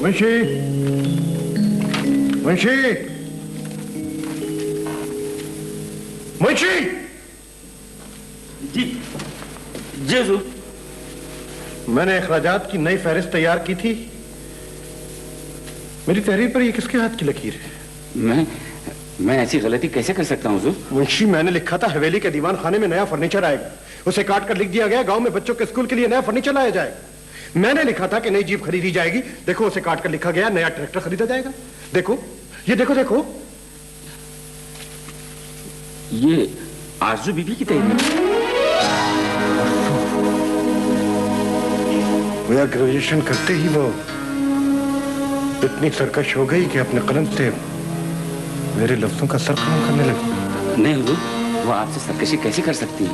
मुंशी, मुंशी, मुंशी। जी जी हुजूर। मैंने अखराजात की नई फहरिस्त तैयार की थी। मेरी तहरीर पर ये किसके हाथ की लकीर है? मैं ऐसी गलती कैसे कर सकता हूँ हुजूर? मुंशी, मैंने लिखा था हवेली के दीवान खाने में नया फर्नीचर आएगा। उसे काट कर लिख दिया गया गांव में बच्चों के स्कूल के लिए नया फर्नीचर लाया जाएगा। मैंने लिखा था कि नई जीप खरीदी जाएगी। देखो, उसे काट कर लिखा गया नया ट्रैक्टर खरीदा जाएगा। देखो, ये देखो देखो, ये आरजू बीबी की तहरीर। वो ग्रेजुएशन करते ही वो इतनी सरकश हो गई कि अपने कलम से मेरे लफ्जों का सर कलम करने लगी। नहीं हुजूर, वो आपसे सरकशी कैसे कर सकती है?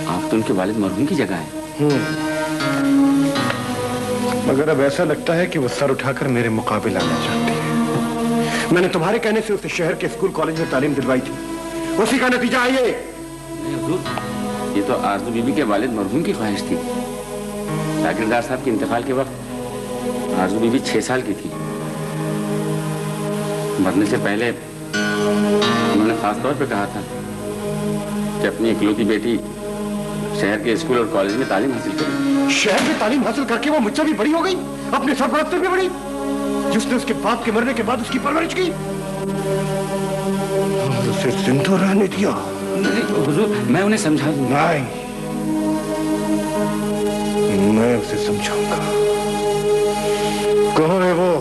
आप तो उनके वालिद मरहूम की जगह है। मगर अब ऐसा लगता है कि वो सर उठाकर मेरे मुकाबले आना चाहती है। मैंने तुम्हारे कहने से उसे शहर के स्कूल कॉलेज में तालीम दिलवाई थी। उसी का नतीजा है ये। नहीं हुजूर, ये तो आरजू बीबी के वालिद मरहूम की ख्वाहिश थी। जागीरदार साहब के इंतकाल के वक्त आरजू बीबी 6 साल की थी। मरने से पहले उन्होंने खास तौर पे कहा था कि अपनी इकलौती बेटी शहर के स्कूल और कॉलेज में तालीम हासिल करे। शहर में तालीम हासिल करके वो मुझसे भी बड़ी हो गई, अपने सरपरस्ती में बड़ी, जिसने उसके बाप के मरने के बाद उसकी परवरिश की और उसे जिंदा रहने दिया। नहीं हुजूर, मैं उन्हें समझा दूंगा। नहीं, मैं उसे समझाऊंगा। कहाँ है वो?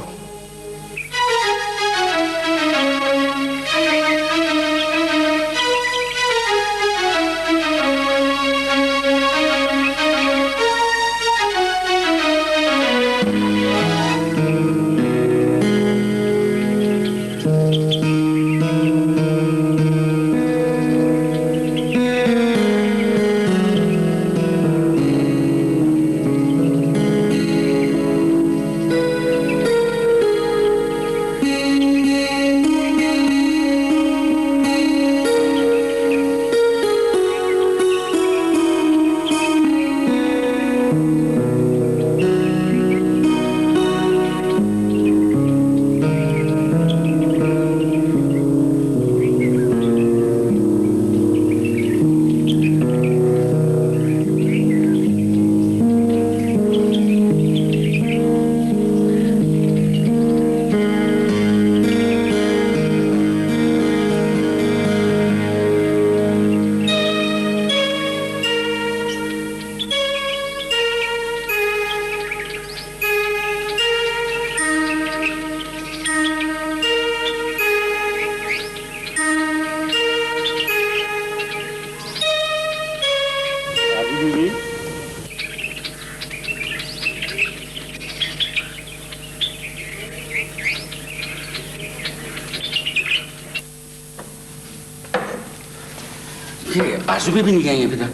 आरजू बीबी नहीं आई अभी तक।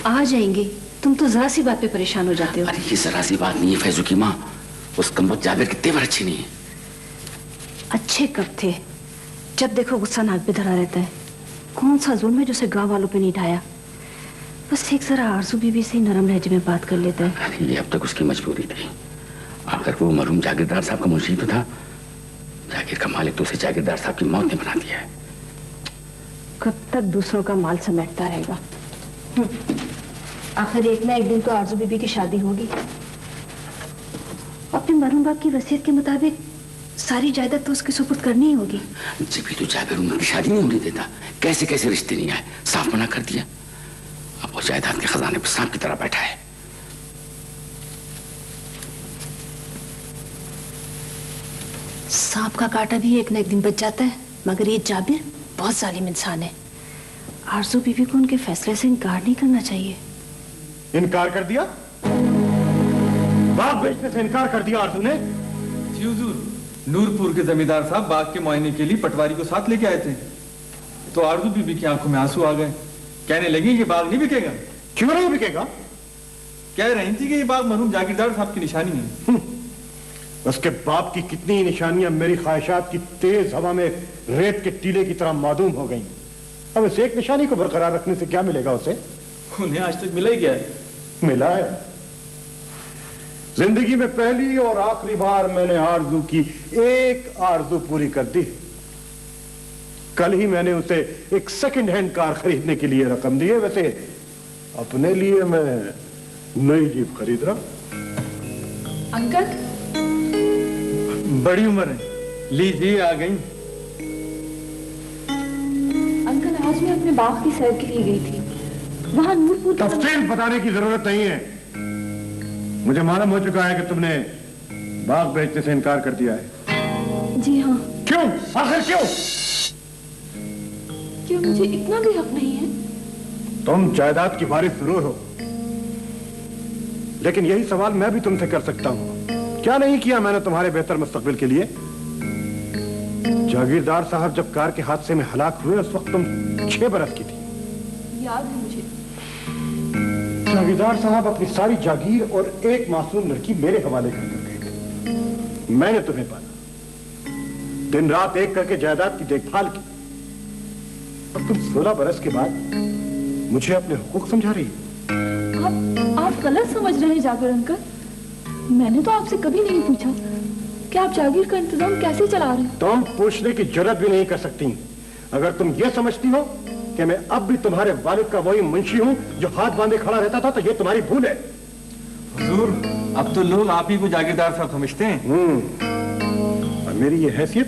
आ जाएंगे, तुम तो जरा सी बात पे परेशान हो जाते हो। अरे ये जरा सी बात नहीं है फैजू की माँ, उस कमबख्त जाबिर के तेवर अच्छे नहीं है। अच्छे कब थे? जब देखो गुस्सा नाक पे धरा रहता है। कौन सा जुल्म है जो उसे गाँव वालों पे नहीं ढाया? बस एक जरा आरजू बीबी से नरम लहजे में बात कर लेता है। अरे ये अब तक उसकी मजबूरी थी। आखिर वो मरहूम जागीरदार साहब का मुंशी तो था। जागीर का मालिक तो उसे जागीरदार साहब की मौत ने बना दिया है। कब तक दूसरों का माल समेटता रहेगा? आखिर एक ना एक दिन तो आरजू बीबी की शादी होगी। अपने मरहूम बाप की वसीयत के मुताबिक सारी जायदाद तो उसके सुपुर्द करनी ही होगी। जब भी तो जाकर उनकी शादी नहीं होने देता, कैसे कैसे रिश्ते नहीं आए, साफ मना कर दिया। अब वो जायदाद के खजाने पर सांप की तरह बैठा है। सांप का काटा भी एक ना एक दिन बच जाता है, मगर ये जाबिर बहुत जालिम इंसान है। आरजू बीबी को उनके फैसले से इनकार नहीं करना चाहिए। इनकार कर दिया? बाग बेचने से इनकार कर दिया आरजू ने? जी हुजूर, नूरपुर के जमींदार साहब बाग के मुआयने के लिए पटवारी को साथ लेके आए थे, तो आरजू बीबी की आंखों में आंसू आ गए। कहने लगी कि बाग नहीं बिकेगा। क्यों नहीं बिकेगा? कह रही थी कि ये बाग मरहूम जागीरदार साहब की निशानी है। उसके बाप की कितनी ही निशानियां मेरी ख्वाहिशात की तेज हवा में रेत के टीले की तरह मादूम हो गई। अब इस एक निशानी को बरकरार रखने से क्या मिलेगा उसे? उन्हें आज तक मिला ही क्या है? मिला है, जिंदगी में पहली और आखिरी बार मैंने आरजू की एक आरजू पूरी कर दी। कल ही मैंने उसे एक सेकंड हैंड कार खरीदने के लिए रकम दी है। वैसे अपने लिए मैं नई जीप खरीद रहा। अंकल, बड़ी उम्र है, लीजिए आ गई। अंकल आज मैं अपने बाग की सैर के लिए गई थी। वहां नूरपुर की तफसील बताने की जरूरत नहीं है। मुझे मालूम हो चुका है कि तुमने बाग बेचने से इनकार कर दिया है। जी हाँ। क्यों? आखिर क्यों? क्या मुझे इतना भी हक नहीं है? तुम जायदाद की वारिस जरूर हो, लेकिन यही सवाल मैं भी तुमसे कर सकता हूं। क्या नहीं किया मैंने तुम्हारे बेहतर मुस्तकबिल के लिए? जागीरदार साहब जब कार के हादसे में हलाक हुए उस वक्त तुम 6 बरस की थी। याद है मुझे। जागीरदार साहब अपनी सारी जागीर और एक मासूम लड़की मेरे हवाले कर गए थे। मैंने तुम्हें पाला, दिन रात एक करके जायदाद की देखभाल की, और तुम 16 बरस के बाद मुझे अपने हुकूक समझा रही हो। आप गलत समझ रहे हैं जाबिर अंकल। मैंने तो आपसे कभी नहीं पूछा कि आप जागीर का इंतजाम कैसे चला रहे हैं। तुम पूछने की जरूरत भी नहीं कर सकती। अगर तुम ये समझती हो कि मैं अब भी तुम्हारे वालिद का वही मुंशी हूं जो हाथ बांधे खड़ा रहता था, तो ये तुम्हारी भूल है। हुजूर, अब तो लोग आप ही को जागीरदार साहब समझते हैं। और मेरी ये हैसियत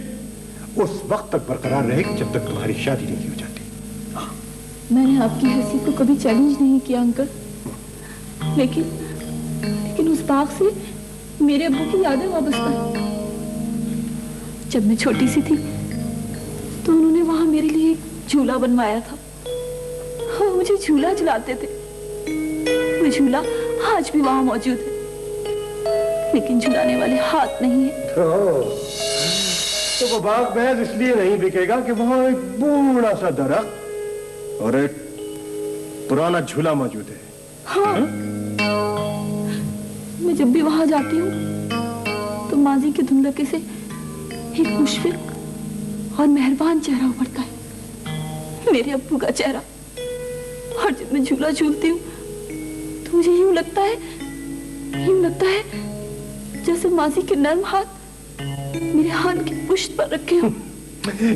उस वक्त तक बरकरार रहेगी जब तक तुम्हारी शादी नहीं हो जाती। मैंने आपकी हैसियत को कभी चैलेंज नहीं किया अंकल, लेकिन उस बाग से मेरे अब्बू की यादें वापस आई। जब मैं छोटी सी थी तो उन्होंने वहां मेरे लिए एक झूला बनवाया था। वो मुझे झूला झुलाते थे। वो झूला आज भी वहां मौजूद है, लेकिन झुलाने वाले हाथ नहीं है। तो वो बाग महज इसलिए नहीं बिकेगा कि वहां एक बूढ़ा सा दरख्त और एक पुराना झूला मौजूद है। हाँ, मैं जब भी वहां जाती हूँ तो माजी के धुंधलके से एक मुशफिक और मेहरबान चेहरा उभरता है, मेरे अब्बू का चेहरा। और जब मैं झूला झूलती हूँ तो मुझे यूं लगता है जैसे माजी के नर्म हाथ मेरे हाथ की पुश्त पर रखे हों।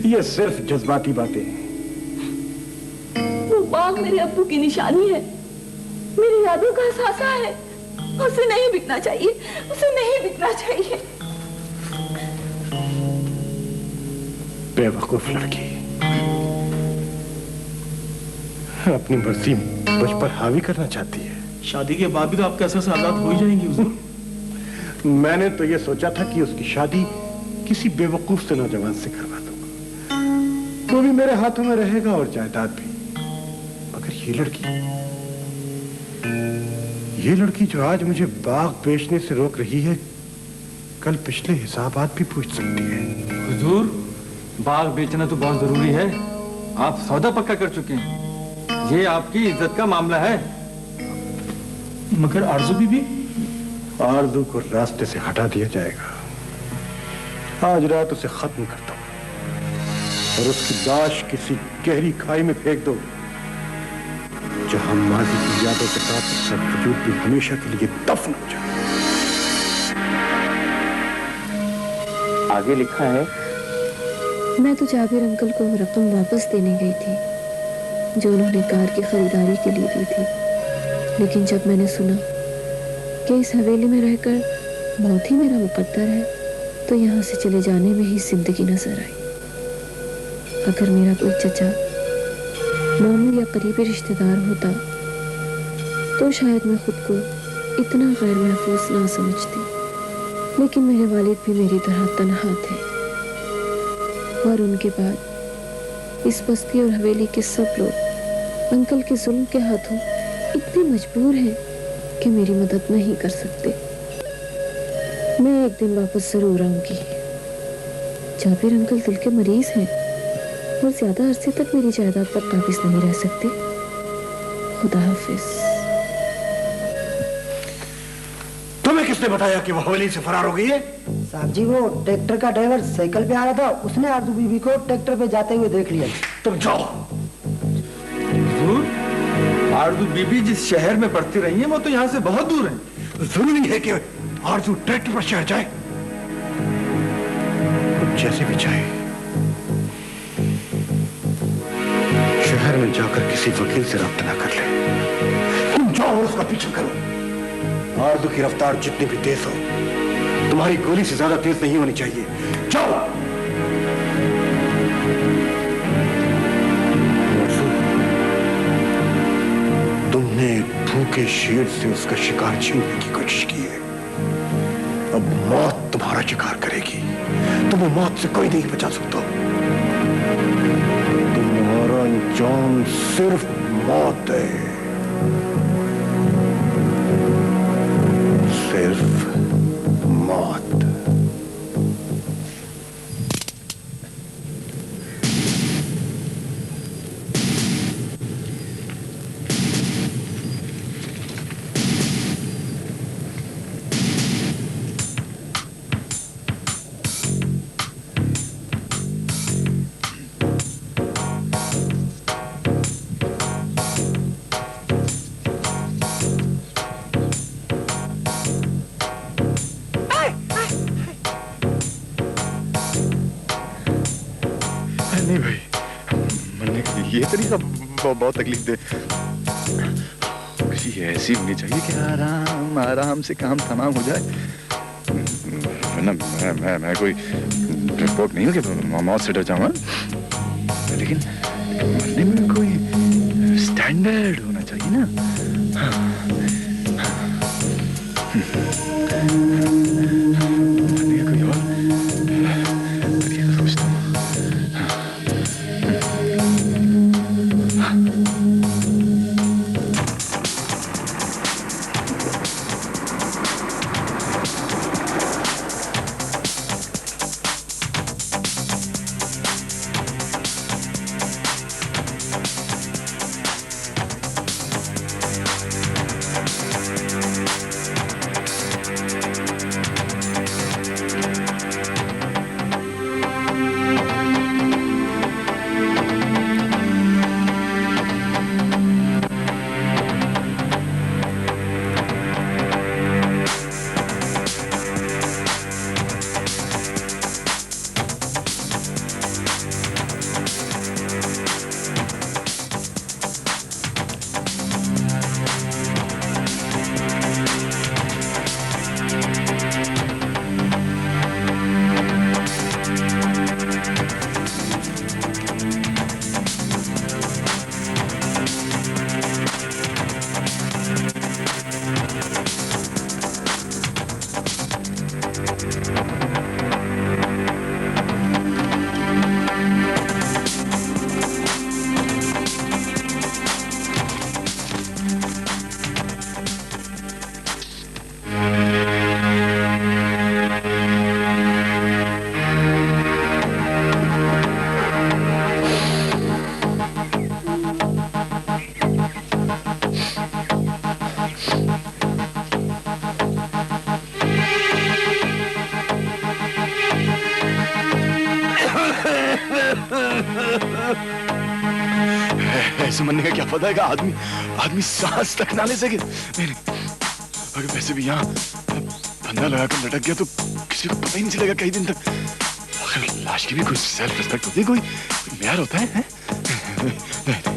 ये सिर्फ जज्बाती बातें हैं। वो बाग मेरे अब्बू की निशानी है, मेरी यादों का अहसासा है। उसे नहीं बिकना चाहिए, उसे नहीं बिकना चाहिए। बेवकूफ लड़की अपनी मर्जी मुझ पर हावी करना चाहती है। शादी के बाद भी तो आपके असर से आजाद हो ही जाएंगी हुजूर। मैंने तो ये सोचा था कि उसकी शादी किसी बेवकूफ से नौजवान से करवा दूंगा, वो भी मेरे हाथों में रहेगा और जायदाद भी। मगर ये लड़की जो आज मुझे बाग बेचने से रोक रही है, कल पिछले हिसाबात भी पूछ सकती है। हुजूर, बाग बेचना तो बहुत जरूरी है। आप सौदा पक्का कर चुके हैं, ये आपकी इज्जत का मामला है। मगर आरजू बीबी? आरजू को रास्ते से हटा दिया जाएगा। आज रात उसे खत्म करता हूं और उसकी लाश किसी गहरी खाई में फेंक दो, जहां माजी की यादों के साथ उसका वजूद भी हमेशा के लिए दफन हो जाए। आगे लिखा है, मैं तो जाबिर अंकल को रकम वापस देने गई थी जो उन्होंने कार की खरीदारी के लिए दी थी, लेकिन जब मैंने सुना कि इस हवेली में रहकर मौत ही मेरा मुकद्दर है, तो यहाँ से चले जाने में ही जिंदगी नजर आई। अगर मेरा कोई चचा, मामू या करीबी रिश्तेदार होता तो शायद मैं खुद को इतना गैर महफूज ना समझती, लेकिन मेरे वालिद भी मेरी तरह तन्हा थे और उनके बाद इस बस्ती और हवेली के सब लोग अंकल के जुल्म के हाथों इतने मजबूर हैं कि मेरी मदद नहीं कर सकते। मैं एक दिन वापस जरूर आऊंगी। जाबिर अंकल दिल के मरीज हैं और ज्यादा अरसे तक मेरी जायदाद पर काबिज नहीं रह सकते। खुदा हाफिज। तुम्हें किसने बताया कि वो हवेली से फरार हो गई है? साहब जी, वो ट्रैक्टर का ड्राइवर साइकिल पे आ रहा था, उसने आरजू बीबी को ट्रैक्टर पे जाते हुए देख लिया। तुम जाओ। हुजूर, आरजू बीबी जिस शहर में पढ़ती रही है वो तो यहाँ से बहुत दूर है। जरूरी है कि आरजू ट्रैक्टर पर शहर जाए, जैसे भी चाहे शहर में जाकर किसी वकील से रब्ता ना कर ले। तुम जाओ और उसका पीछा करो। आरजू की रफ्तार जितनी भी तेज हो, तुम्हारी गोली से ज्यादा तेज नहीं होनी चाहिए। जाओ। तुमने भूखे शेर से उसका शिकार छीनने की कोशिश की है, अब मौत तुम्हारा शिकार करेगी। तुम्हें मौत से कोई नहीं बचा सकता। तुम्हारा अंजाम सिर्फ मौत है, सिर्फ मौत। नहीं भाई, मरने का ये तरीका बहुत तकलीफ दे। खुशी ऐसी होनी चाहिए कि आराम आराम से काम तमाम हो जाए। वरना मैं कोई रिपोर्ट नहीं हूँ कि मौत से डर जाऊंगा, लेकिन मरने में कोई स्टैंडर्ड होना चाहिए ना। मरने का कोई और तरीका सोचता हूँ। ऐसे मरने का क्या पता है कि आदमी सांस तक ना ले सके। नहीं अगर वैसे भी यहाँ फंदा लगाकर लटक गया तो किसी को पता ही नहीं चलेगा कई दिन तक। अगर लाश की भी कोई सेल्फ रिस्पेक्ट होती है, कोई म्यार होता है? नहीं।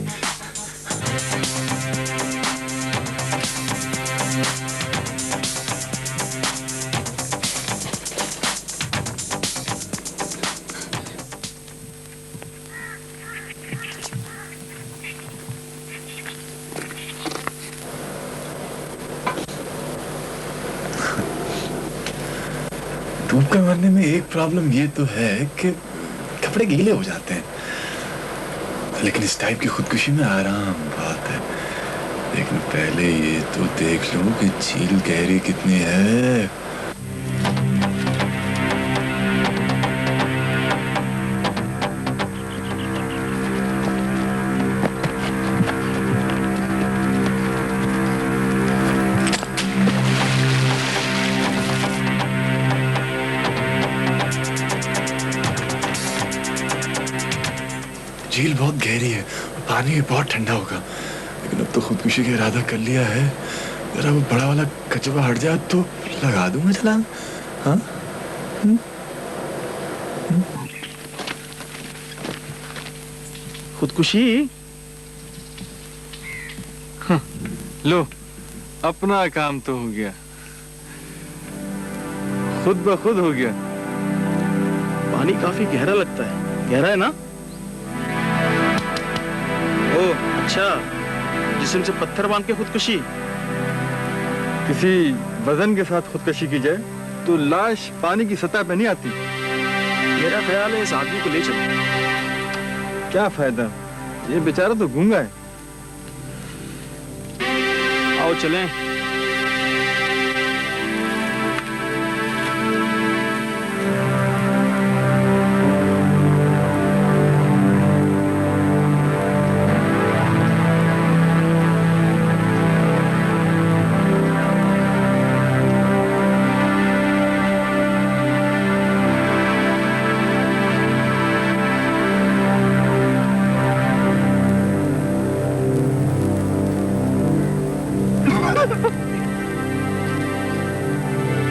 धूप का मरने में एक प्रॉब्लम ये तो है कि कपड़े गीले हो जाते हैं, लेकिन इस टाइप की खुदकुशी में आराम बात है। लेकिन पहले ये तो देख लो कि झील गहरी कितनी है। झील बहुत गहरी है, पानी भी बहुत ठंडा होगा, लेकिन अब तो खुदकुशी का इरादा कर लिया है जरा वो बड़ा वाला कचरा हट जाए तो लगा दूंगा छलांग। हाँ खुदकुशी? लो, अपना काम तो हो गया, खुद ब खुद हो गया। पानी काफी गहरा लगता है, गहरा है ना? ओ अच्छा, जिस्म से पत्थर बांध के खुदकुशी। किसी वजन के साथ खुदकशी की जाए तो लाश पानी की सतह पे नहीं आती। मेरा ख्याल है इस आदमी को ले चलो। क्या फायदा, ये बेचारा तो गूंगा है। आओ चलें।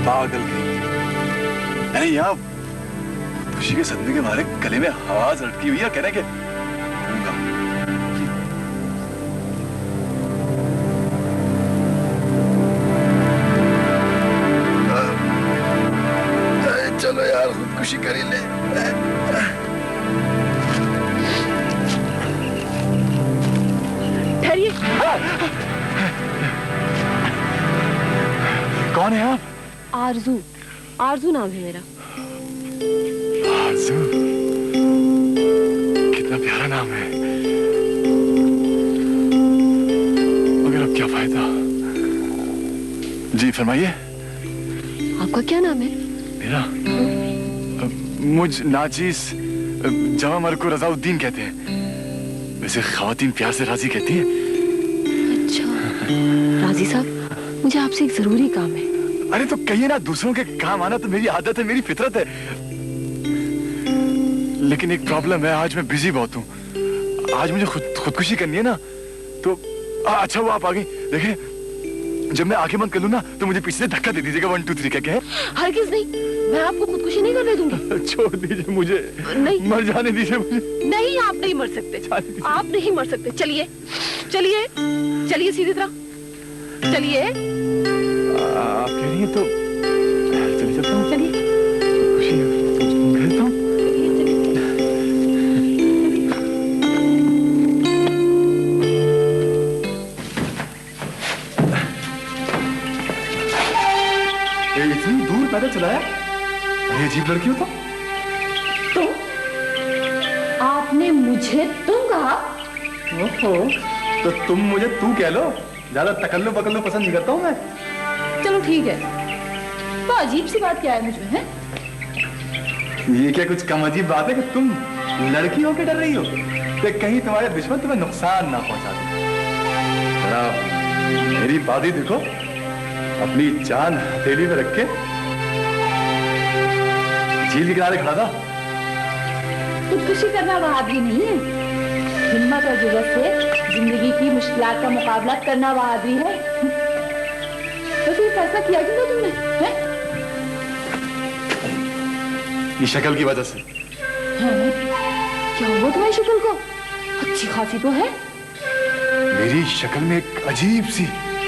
पागल कहीं। अरे यहाँ खुशी के सदमे के मारे गले में आवाज अटकी हुई है, कहने के चलो यार खुदकुशी कर ही ले। ठहरिए। कौन है आप? आरजू, आरजू नाम है मेरा। आरजू, कितना प्यारा नाम है, मगर अब क्या फायदा। जी फरमाइए। आपका क्या नाम है? मेरा मुझ नाजीस जवा मर को रजाउद्दीन कहते हैं, वैसे खवातीन प्यार से राजी कहती हैं। अच्छा राजी साहब, मुझे आपसे एक जरूरी काम है। अरे तो कहिए ना, दूसरों के काम आना तो मेरी आदत है, मेरी फितरत है। लेकिन एक प्रॉब्लम है, आज मैं बिजी बहुत हूँ। आज मुझे खुदकुशी करनी है ना, तो अच्छा वो आप आ गई। देखिए जब मैं आंखें बंद कर लूँ ना तो मुझे पीछे से धक्का दे दीजिएगा, 1 2 3 क्या है। हरगिज़ नहीं, मैं आपको खुदकुशी नहीं करने दूंगी। छोड़ दीजिए मुझे, नहीं मर जाने दीजिए मुझे। नहीं, आप नहीं मर सकते, आप नहीं मर सकते। चलिए चलिए चलिए, सीधी तरह चलिए। आप कह रही हैं तो चलिए चलता हूँ। चलिए खुशी भेजता हूँ। इतनी दूर पैदल चलाया? अरे अजीब लड़की हो तो। आपने मुझे तुम कहा? ओहो, तो तुम मुझे तू कह लो, ज्यादा तकल्लुफ बकल्लुफ पसंद नहीं करता हूँ मैं। चलो ठीक है, तो अजीब सी बात क्या है मुझमें है? ये क्या कुछ कम अजीब बात है कि तुम लड़की होकर डर रही हो कि कहीं तुम्हारे दुश्मन तुम्हें नुकसान ना पहुंचा दे। जरा मेरी बात ही देखो, अपनी जान हथेली में रख के झील के किनारे खड़ा था। खुदकुशी करना बहादुरी नहीं है, हिम्मत और जुर्रत से जिंदगी की मुश्किलात का मुकाबला करना बहादुरी है। तो फिर फैसला किया क्यों था तुमने? हैं? ये शक्ल की वजह से। हैं? क्या हुआ तुम्हारी शक्ल को? अच्छी खासी तो है। मेरी शक्ल में एक अजीब सी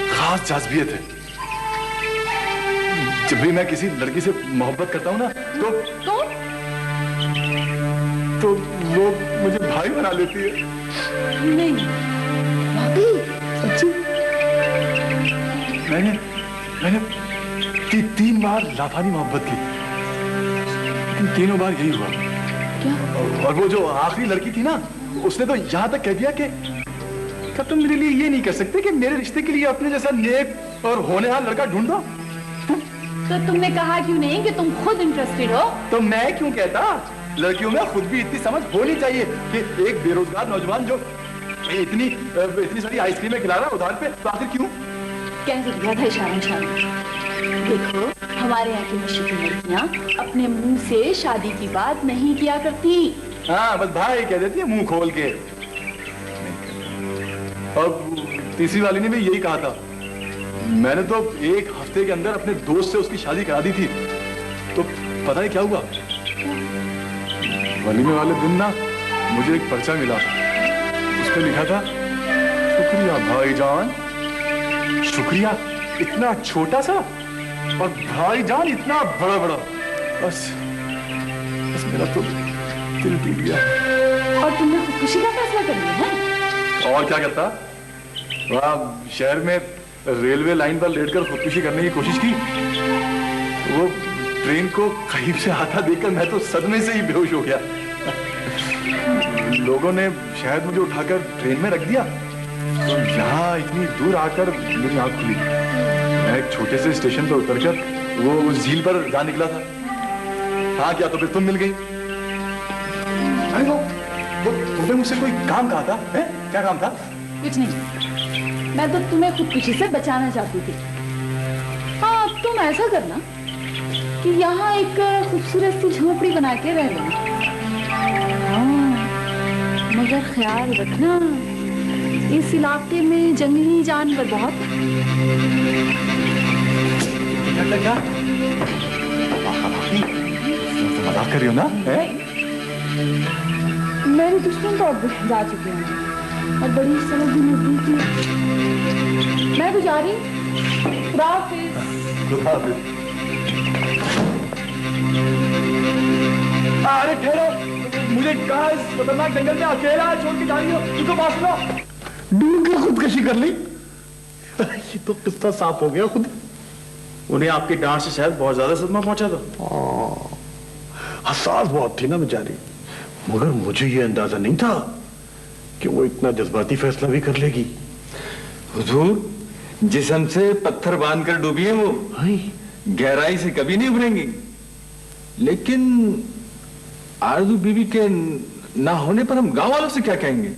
खास जाज़बियत है। जब भी मैं किसी लड़की से मोहब्बत करता हूँ ना तो वो मुझे भाई बना लेती है। नहीं वाकई? सच्ची। मैंने 3 बार लाफानी मोहब्बत की, लेकिन तीनों बार यही हुआ। क्या? और वो जो आखिरी लड़की थी ना, उसने तो यहाँ तक कह दिया कि क्या तुम मेरे लिए ये नहीं कर सकते कि मेरे रिश्ते के लिए अपने जैसा नेक और होनहार लड़का ढूंढो? तो तुमने कहा क्यों नहीं कि तुम खुद इंटरेस्टेड हो? तो मैं क्यों कहता? लड़कियों में खुद भी इतनी समझ होनी चाहिए कि एक बेरोजगार नौजवान जो इतनी सारी आइसक्रीमें खिला रहा है उधार पे, तो आखिर क्यों? कह तो दिया था इशारा। देखो हमारे यहाँ की मशहूर लड़कियाँ अपने मुंह से शादी की बात नहीं किया करती। हाँ बस भाई कह देती है मुंह खोल के। और तीसरी वाली ने भी यही कहा था, मैंने तो 1 हफ्ते के अंदर अपने दोस्त से उसकी शादी करा दी थी, तो पता है क्या हुआ? वलीमे वाले दिन ना मुझे एक पर्चा मिला, उस पर लिखा था शुक्रिया भाईजान। शुक्रिया इतना छोटा सा और भाईजान इतना बड़ा बड़ा। बस मेरा तो दिल टूट गया। और तुमने खुदकुशी का फैसला कर लिया है? और क्या करता, वहाँ शहर में रेलवे लाइन पर लेटकर खुदकुशी करने की कोशिश की। वो ट्रेन को करीब से आता देखकर मैं तो सदमे से ही बेहोश हो गया। लोगों ने शायद मुझे उठाकर ट्रेन में रख दिया, तो यहाँ इतनी दूर आकर मेरी आंख खुली। मैं एक छोटे से स्टेशन पर उतरकर वो उस झील पर जा निकला था। हाँ क्या, तो फिर तुम मिल गई। अरे वो तुमने मुझसे कोई काम कहा था, है? क्या काम था? कुछ नहीं, मैं तो तुम्हें खुदकुशी से बचाना चाहती थी। हाँ, अब तुम ऐसा करना कि यहाँ एक खूबसूरत सी झोपड़ी बना के रह लेना। मगर ख्याल रखना, इस इलाके में जंगली जानवर बहुत क्या? मजाक कर रही हो ना? मेरे दुश्मन तो अब जा चुके हैं और बड़ी सड़क भी नजदीक है। मैं तो जा रही हूँ। खुदा हाफिज। अरे ठहरो, मुझे कहा इस खतरनाक जंगल में अकेला छोड़ के जा रही हो? तू तो पास लो। ढूंढ के खुदकशी कर ली। ये तो किस्सा साफ हो गया खुद। उन्हें आपकी डांट से शायद बहुत ज्यादा सदमा पहुंचा था। हसास बहुत थी ना बेचारी, मगर मुझे ये अंदाजा नहीं था कि वो इतना जज्बाती फैसला भी कर लेगी। हुजूर, जिस्म से पत्थर बांधकर डूबी है वो, गहराई से कभी नहीं उभरेंगी। लेकिन आरजू बीवी के ना होने पर हम गांव वालों से क्या कहेंगे?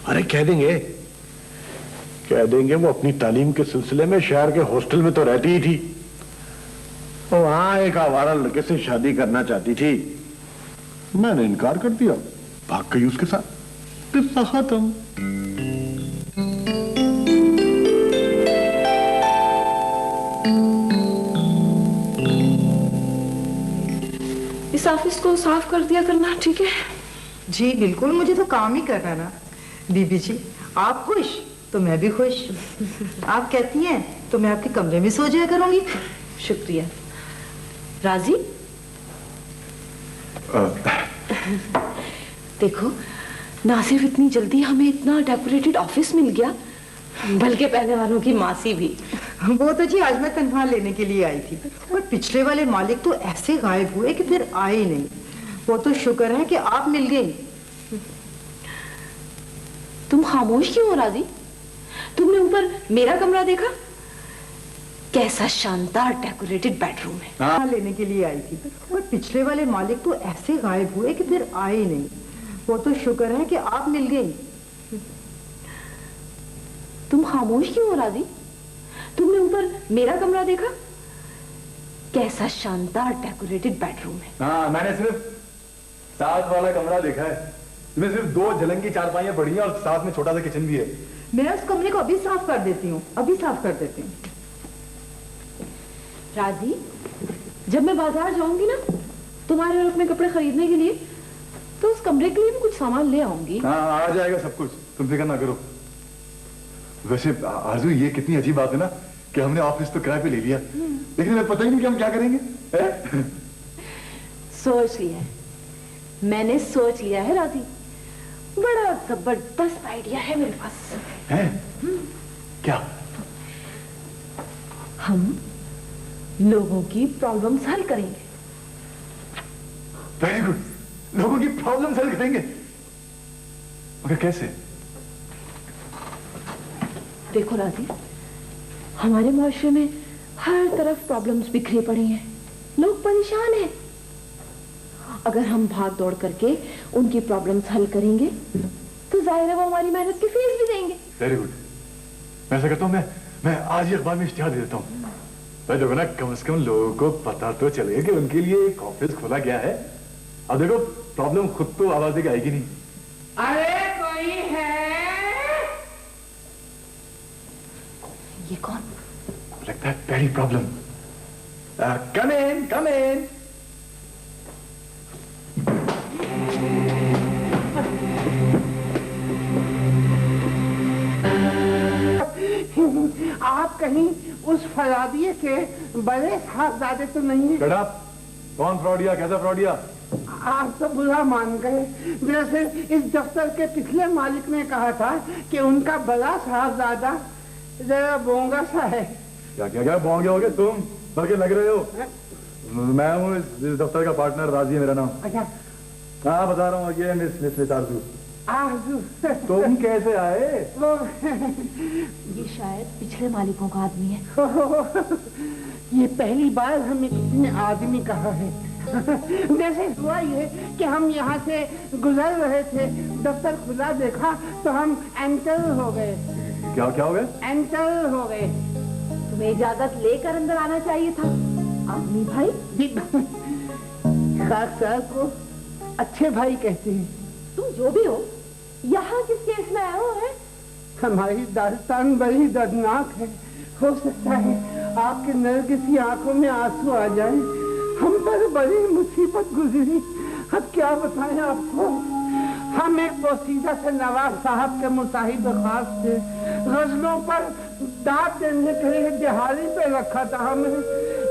अरे कह देंगे वो अपनी तालीम के सिलसिले में शहर के हॉस्टल में तो रहती ही थी, तो वहां एक आवारा लड़के से शादी करना चाहती थी। मैंने इनकार कर दिया, भाग गई उसके साथ, किस्सा खत्म। इस ऑफिस को साफ कर दिया करना, ठीक है? जी बिल्कुल, मुझे तो काम ही करना ना। बीबी जी, आप खुश तो मैं भी खुश। आप कहती हैं तो मैं आपके कमरे में सो जाया करूंगी। शुक्रिया। राजी? देखो, ना सिर्फ इतनी जल्दी हमें इतना डेकोरेटेड ऑफिस मिल गया, बल्कि पहले वालों की मासी भी। वो तो जी आज मैं तनख्वाह लेने के लिए आई थी, और पिछले वाले मालिक तो ऐसे गायब हुए कि फिर आए ही नहीं। वो तो शुक्र है कि आप मिल गई। तुम खामोश क्यों हो राजी? तुमने ऊपर मेरा कमरा देखा? कैसा शानदार डेकोरेटेड बेडरूम है। हाँ, लेने के लिए आई थी, और पिछले वाले मालिक तो ऐसे गायब हुए कि फिर आए ही नहीं। वो तो शुक्र है कि आप मिल गई। तुम खामोश क्यों हो राजी? तुमने ऊपर मेरा कमरा देखा? कैसा शानदार डेकोरेटेड बेडरूम है। हाँ, मैंने सिर्फ साथ वाला कमरा देखा है, इसमें सिर्फ 2 जलंगी चारपाइयां पड़ी हैं और साथ में छोटा सा किचन भी है। मैं उस कमरे को अभी साफ कर देती हूँ, अभी साफ कर देती हूँ। राजी, जब मैं बाजार जाऊंगी ना तुम्हारे और अपने कपड़े खरीदने के लिए, तो उस कमरे के लिए भी कुछ सामान ले आऊंगी। हाँ, आ जाएगा सब कुछ, तुम फिक्र ना करो। वैसे आरज़ू, ये कितनी अजीब बात है ना कि हमने ऑफिस तो किराए पे ले लिया, लेकिन हमें पता ही नहीं कि हम क्या करेंगे। सोच लिया है, मैंने सोच लिया है राजी। बड़ा जबरदस्त आइडिया है मेरे पास। है? क्या? हम लोगों की प्रॉब्लम्स हल करेंगे। वेरी गुड, लोगों की प्रॉब्लम्स हल करेंगे। मगर कैसे? देखो राजी, हमारे मुआशरे में हर तरफ प्रॉब्लम्स बिखरे पड़े हैं, लोग परेशान हैं। अगर हम भाग दौड़ करके उनकी प्रॉब्लम्स हल करेंगे तो जाहिर है वो हमारी मेहनत की फीस भी देंगे। वेरी गुड, मैं ऐसा करता हूँ, मैं आज ही अखबार में इश्तिहार दे देता हूँ। भाई देखो ना, कम से कम लोगों को पता तो चले कि उनके लिए एक ऑफिस खोला गया है। अब देखो, प्रॉब्लम खुद तो आवाज देके आएगी नहीं। अरे कोई है? ये कौन? लगता है वेरी प्रॉब्लम। कम इन, कम इन। आप कहीं उस फरादिये के बड़े साहबजादे तो नहीं है? Shut up. कौन फ्रॉडिया, कैसा फ्रॉडिया? आप तो बुरा मान गए। जैसे इस दफ्तर के पिछले मालिक ने कहा था कि उनका बड़ा साहबजादा जरा बोंगा सा है। क्या क्या क्या बोंगे हो गए तुम? बल्कि लग रहे हो। मैं हूँ इस दफ्तर का पार्टनर, राजी है मेरा नाम। अच्छा। हाँ बता रहा हूँ, ये मिस आरजू। आरजू। तुम कैसे आए? ये शायद पिछले मालिकों का आदमी है। ये पहली बार हमें किसी ने आदमी कहा है। जैसे हुआ ये कि हम यहाँ से गुजर रहे थे, दफ्तर खुला देखा तो हम एंटर हो गए। क्या क्या हो गए? एंटर हो गए। तुम्हें इजाजत लेकर अंदर आना चाहिए था आदमी भाई। खाक साहब को अच्छे भाई कहते हैं। तुम जो भी हो, यहाँ किस केस में आए हो? है हमारी दास्तान बड़ी दर्दनाक है। हो सकता है आपके नरगिसी आंखों में आंसू आ जाए। हम पर बड़ी मुसीबत गुजरी, अब क्या बताएं आपको। हम एक पोसीदा से नवाज साहब के मुसाहिब खास थे। गजलों पर दाद देने के लिए दिहाड़ी पे रखा था हमें।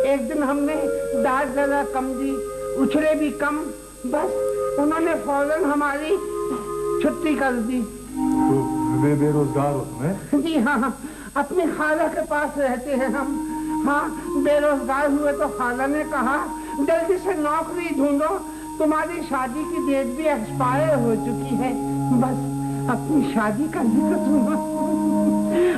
एक दिन हमने दाद जरा कम दी, उछले भी कम, बस उन्होंने फौरन हमारी छुट्टी कर दी। तो बेरोजगार हो तुम्हें? जी हाँ, अपनी खाला के पास रहते हैं हम। हाँ, बेरोजगार हुए तो खाला ने कहा जल्दी से नौकरी ढूंढो, तुम्हारी शादी की डेट भी एक्सपायर हो चुकी है। बस अपनी शादी का जिक्र सुना,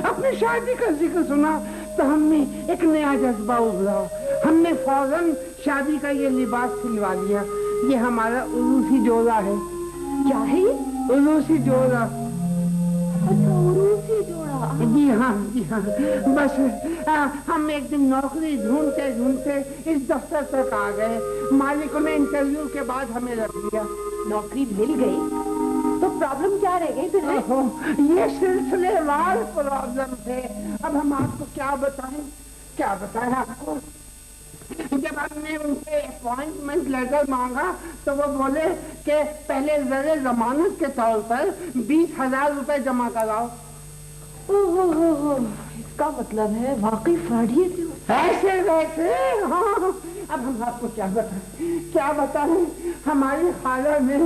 अपनी शादी का जिक्र सुना तो हमें एक नया जज्बा उभरा। हमने फौरन शादी का ये लिबास सिलवा लिया। ये हमारा उरूसी जोड़ा है। क्या है ये? उरूसी जोड़ा। अच्छा, उरूसी जोड़ा। जी हाँ, जी हाँ। बस हम एक दिन नौकरी ढूंढते ढूंढते इस दफ्तर तक आ गए। मालिकों ने इंटरव्यू के बाद हमें रख दिया। नौकरी मिल गई तो प्रॉब्लम क्या रह गई फिर? ये सिलसिलेवार प्रॉब्लम थे। अब हम आपको क्या बताएं आपको। जब हमने उनसे अपॉइंटमेंट लेटर मांगा तो वो बोले कि पहले जरे जमानत के तौर पर 20,000 रुपए जमा कराओ। ओहो, इसका मतलब है वाकई फ्रॉडी थे। ऐसे वैसे। हाँ, अब हम आपको क्या बताएं। हमारी खाला ने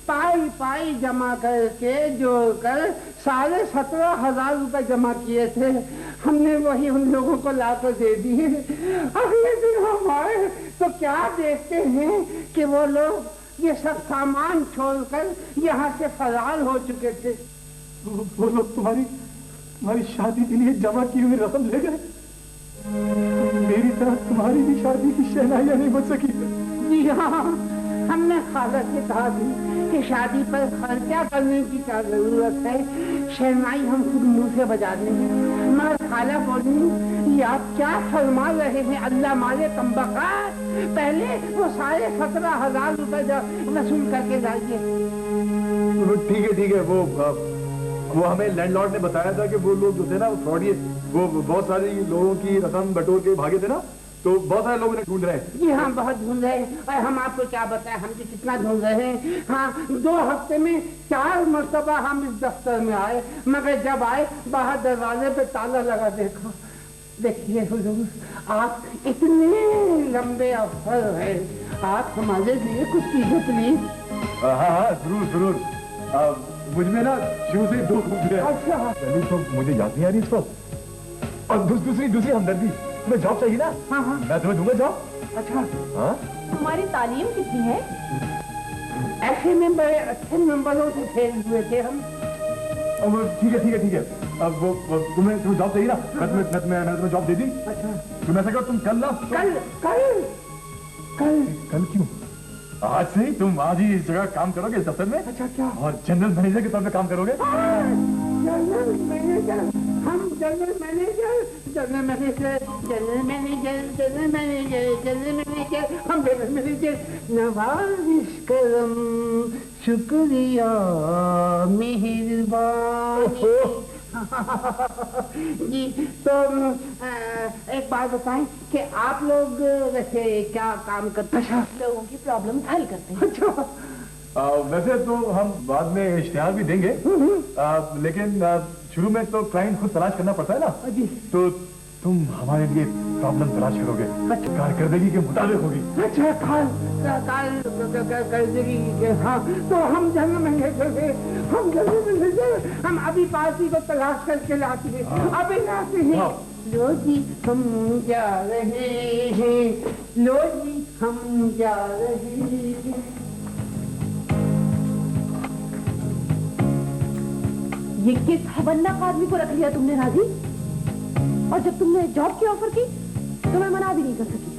पाई जमा करके जोड़कर 17,500 रुपए जमा किए थे। हमने वही उन लोगों को लाकर दे दिए। अगले दिन हम आए तो क्या देखते हैं कि वो लोग ये सब सामान छोड़कर यहाँ से फरार हो चुके थे। वो लोग तुम्हारी शादी के लिए जमा की हुई रकम ले गए। मेरी तरह तुम्हारी भी शादी की शहनाइयां नहीं बच सकी। जी हाँ, हमने खाला से कहा भी कि शादी पर खर्चा करने की क्या जरूरत है, शहनाई हम खुद मुंह से बजा देंगे। मगर खाला बोली ये आप क्या फरमा रहे हैं, अल्लाह मारे कमबख्त, पहले वो 17,500 रुपए वसूल करके लाइए। ठीक है। वो हमें लैंडलॉर्ड ने बताया था कि वो लोग जो थे ना, वो फ्रॉडी, वो बहुत सारे लोगों की रकम बटोर के भागे थे ना, तो बहुत सारे लोग उन्हें ढूंढ रहे हैं। जी हाँ, बहुत ढूंढ रहे हैं। और हम आपको क्या बताएं, हम भी कितना ढूंढ रहे हैं। हाँ, 2 हफ्ते में 4 मरतबा हम इस दफ्तर में आए, मगर जब आए बाहर दरवाजे पे ताला लगा देखा। देखिए हुजूर, आप इतने लंबे अफसर हैं, आप हमारे लिए कुछ कीजिए प्लीज। हाँ, जरूर। मुझमें ना शुरू से 2 खूबियां हैं। अच्छा। पहली तो मुझे याद नहीं आ रही इसको, और दूसरी हमदर्दी। तुम्हें जॉब चाहिए ना? हाँ। मैं तुम्हें दूंगा जॉब। अच्छा। हाँ, तुम्हारी तालीम कितनी है? ऐसे में बड़े अच्छे नंबरों से फेल हुए थे हम। ठीक है। अब वो तुम्हें जॉब चाहिए ना? मैं तुम्हें जॉब दे दी। अच्छा। तुम ऐसा करो, तुम कल ना। कल क्यों? आज से ही तुम आज ही इस जगह काम करोगे, इस दफ्तर में। अच्छा, क्या? और जनरल मैनेजर के तौर पे काम करोगे। जनरल मैनेजर, हम जनरल मैनेजर, हम जनरल मैनेजर। नवाज़िश करम, शुक्रिया, मेहरबानी। जी तो एक बात बताएं कि आप लोग वैसे क्या काम करते हैं? लोगों की प्रॉब्लम हल करते हैं। अच्छा वैसे तो हम बाद में इश्तिहार भी देंगे, लेकिन शुरू में तो क्लाइंट खुद तलाश करना पड़ता है ना। जी तो तुम हमारे लिए प्रॉब्लम तलाश करोगे, कारकर्दगी के मुताबिक होगी। अच्छा कर देगी। हाँ तो हम जन्म में हम अभी पार्टी को तलाश करके लाते हैं, अभी लाते हैं। लो जी हम जा रहे हैं, लो जी हम जा रहे हैं। ये किस खबरनाक आदमी को रख लिया तुमने राजी? और जब तुमने जॉब की ऑफर की तो मैं मना भी नहीं कर सकी।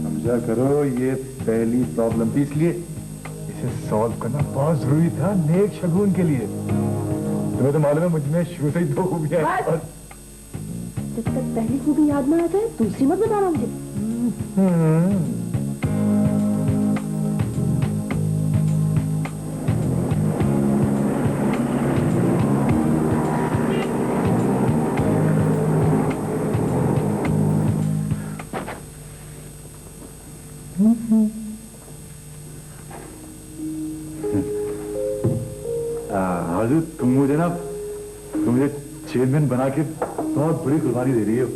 समझा करो, ये पहली प्रॉब्लम थी, इसलिए इसे सॉल्व करना बहुत जरूरी था नेक शगुन के लिए। तुम्हें तो मालूम है मुझ में शुरू से ही दो खूबियां हैं। और जब तक पहली खूबी याद ना आ जाए दूसरी मत बताना मुझे। हाजू तुम मुझे चेयरमैन बना के बहुत बड़ी कुर्बानी दे रही हो।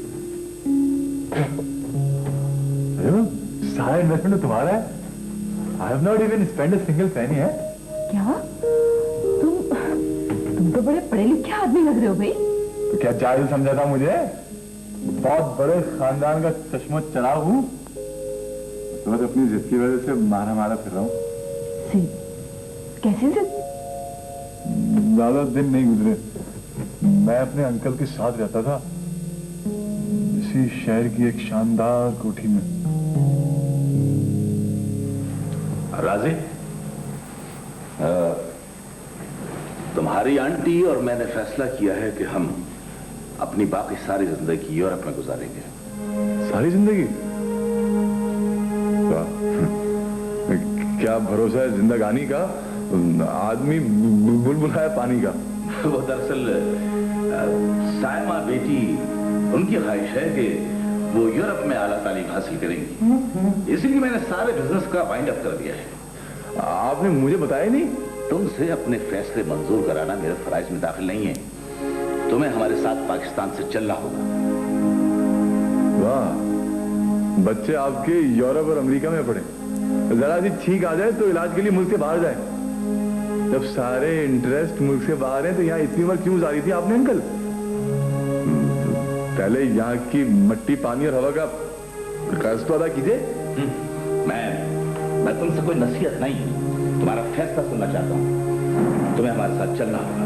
सारा इन्वेस्टमेंट तो तुम्हारा है। I have not even spend a single penny है। क्या तुम तो बड़े पढ़े लिखे आदमी लग रहे हो भाई। तो क्या जाहिल समझा था मुझे? बहुत बड़े खानदान का चश्मा चढ़ा हूँ, तो मैं अपनी जिद की वजह से मारा फिर रहा हूँ। कैसी जिद? ज्यादा दिन नहीं गुजरे, मैं अपने अंकल के साथ रहता था इसी शहर की एक शानदार कोठी में। राजी, तुम्हारी आंटी और मैंने फैसला किया है कि हम अपनी बाकी सारी जिंदगी यूरोप में गुजारेंगे। सारी जिंदगी? क्या भरोसा है जिंदगानी का? आदमी बुलबुल है पानी का। वो दरअसल सायमा बेटी, उनकी ख्वाहिश है कि वो यूरोप में आला तालीम हासिल करेंगी, इसलिए मैंने सारे बिजनेस का वाइंड अप कर दिया है। आपने मुझे बताया नहीं? तुमसे अपने फैसले मंजूर कराना मेरे फराइज में दाखिल नहीं है। तुम्हें हमारे साथ पाकिस्तान से चलना होगा। वाह, बच्चे आपके यूरोप और अमेरिका में पढ़े, जरा सी छींक आ जाए तो इलाज के लिए मुल्क से बाहर जाए। जब सारे इंटरेस्ट मुल्क से बाहर हैं तो यहाँ इतनी उम्र क्यों गुजारी थी आपने अंकल? पहले यहाँ की मट्टी, पानी और हवा का कर्ज तो अदा कीजिए। मैं तुमसे कोई नसीहत नहीं, तुम्हारा फैसला सुनना चाहता हूँ। तुम्हें हमारे साथ चलना होगा।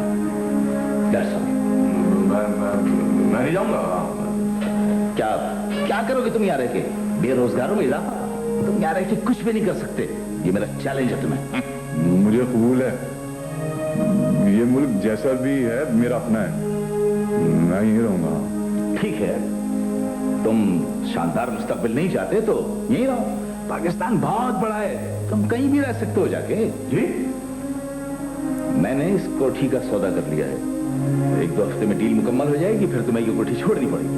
मैं नहीं जाऊंगा। क्या करोगे तुम यहाँ रह के? बेरोजगारों में इजाफा? तुम यहाँ रह के कुछ भी नहीं कर सकते। ये मेरा चैलेंज है तुम्हें। मुझे कबूल है, ये मुल्क जैसा भी है मेरा अपना है, मैं यहीं रहूंगा। ठीक है, तुम शानदार मुस्तकबिल नहीं चाहते तो यहीं रहो। पाकिस्तान बहुत बड़ा है, तुम कहीं भी रह सकते हो जाके। जी, मैंने इस कोठी का सौदा कर लिया है। 1-2 हफ्ते में डील मुकम्मल हो जाएगी, फिर तुम्हें ये कोठी छोड़नी पड़ेगी।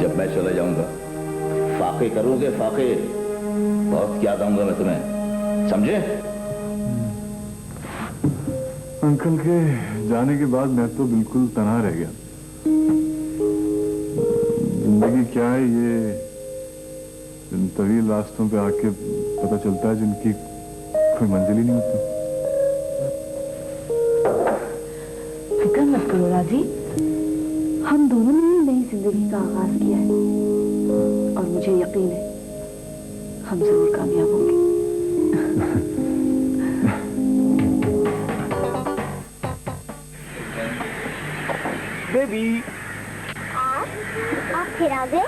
जब मैं चला जाऊंगा फाके करोगे, फाके बहुत याद आऊंगा मैं तुम्हें, समझे? अंकल के जाने के बाद मैं तो बिल्कुल तन्हा रह गया। जिंदगी क्या है ये इन तवील रास्तों पे आके पता चलता है जिनकी कोई मंजिल ही नहीं होती। फिक्र मत करो राजी, हम दोनों ने ही नई जिंदगी का आगाज किया है और मुझे यकीन है हम जरूर कामयाब होंगे। बेबी, आप फिर आ गए?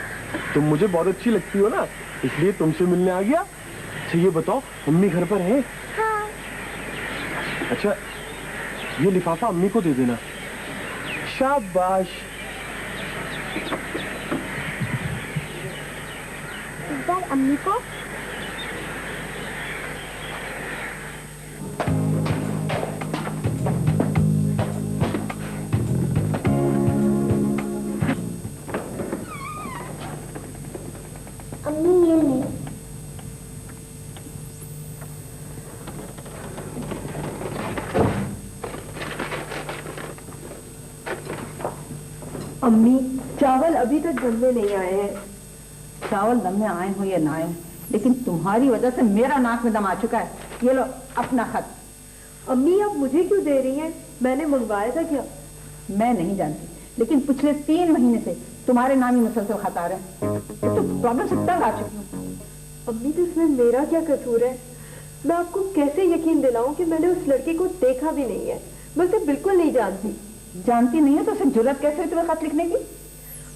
तुम मुझे बहुत अच्छी लगती हो ना, इसलिए तुमसे मिलने आ गया। अच्छा ये बताओ, अम्मी घर पर है? हाँ। अच्छा ये लिफाफा अम्मी को दे देना। शाबाश। इस बार अम्मी को अम्मी, चावल अभी तक दम में नहीं आए हैं। चावल दम में आए हो या ना आए, लेकिन तुम्हारी वजह से मेरा नाक में दम आ चुका है। ये लो अपना खत। अम्मी, आप मुझे क्यों दे रही हैं? मैंने मंगवाया था क्या? मैं नहीं जानती, लेकिन पिछले 3 महीने से तुम्हारे नाम ही मुसलसल खत आ रहे हैं। तो प्रॉब्लम से तंग आ चुकी हूँ। अम्मी, तो इसमें मेरा क्या कसूर है? मैं आपको कैसे यकीन दिलाऊं कि मैंने उस लड़के को देखा भी नहीं है? मैं उसे बिल्कुल नहीं जानती। जानती नहीं है तो उसे जुर्रत कैसे हुई तुम्हें खत लिखने की?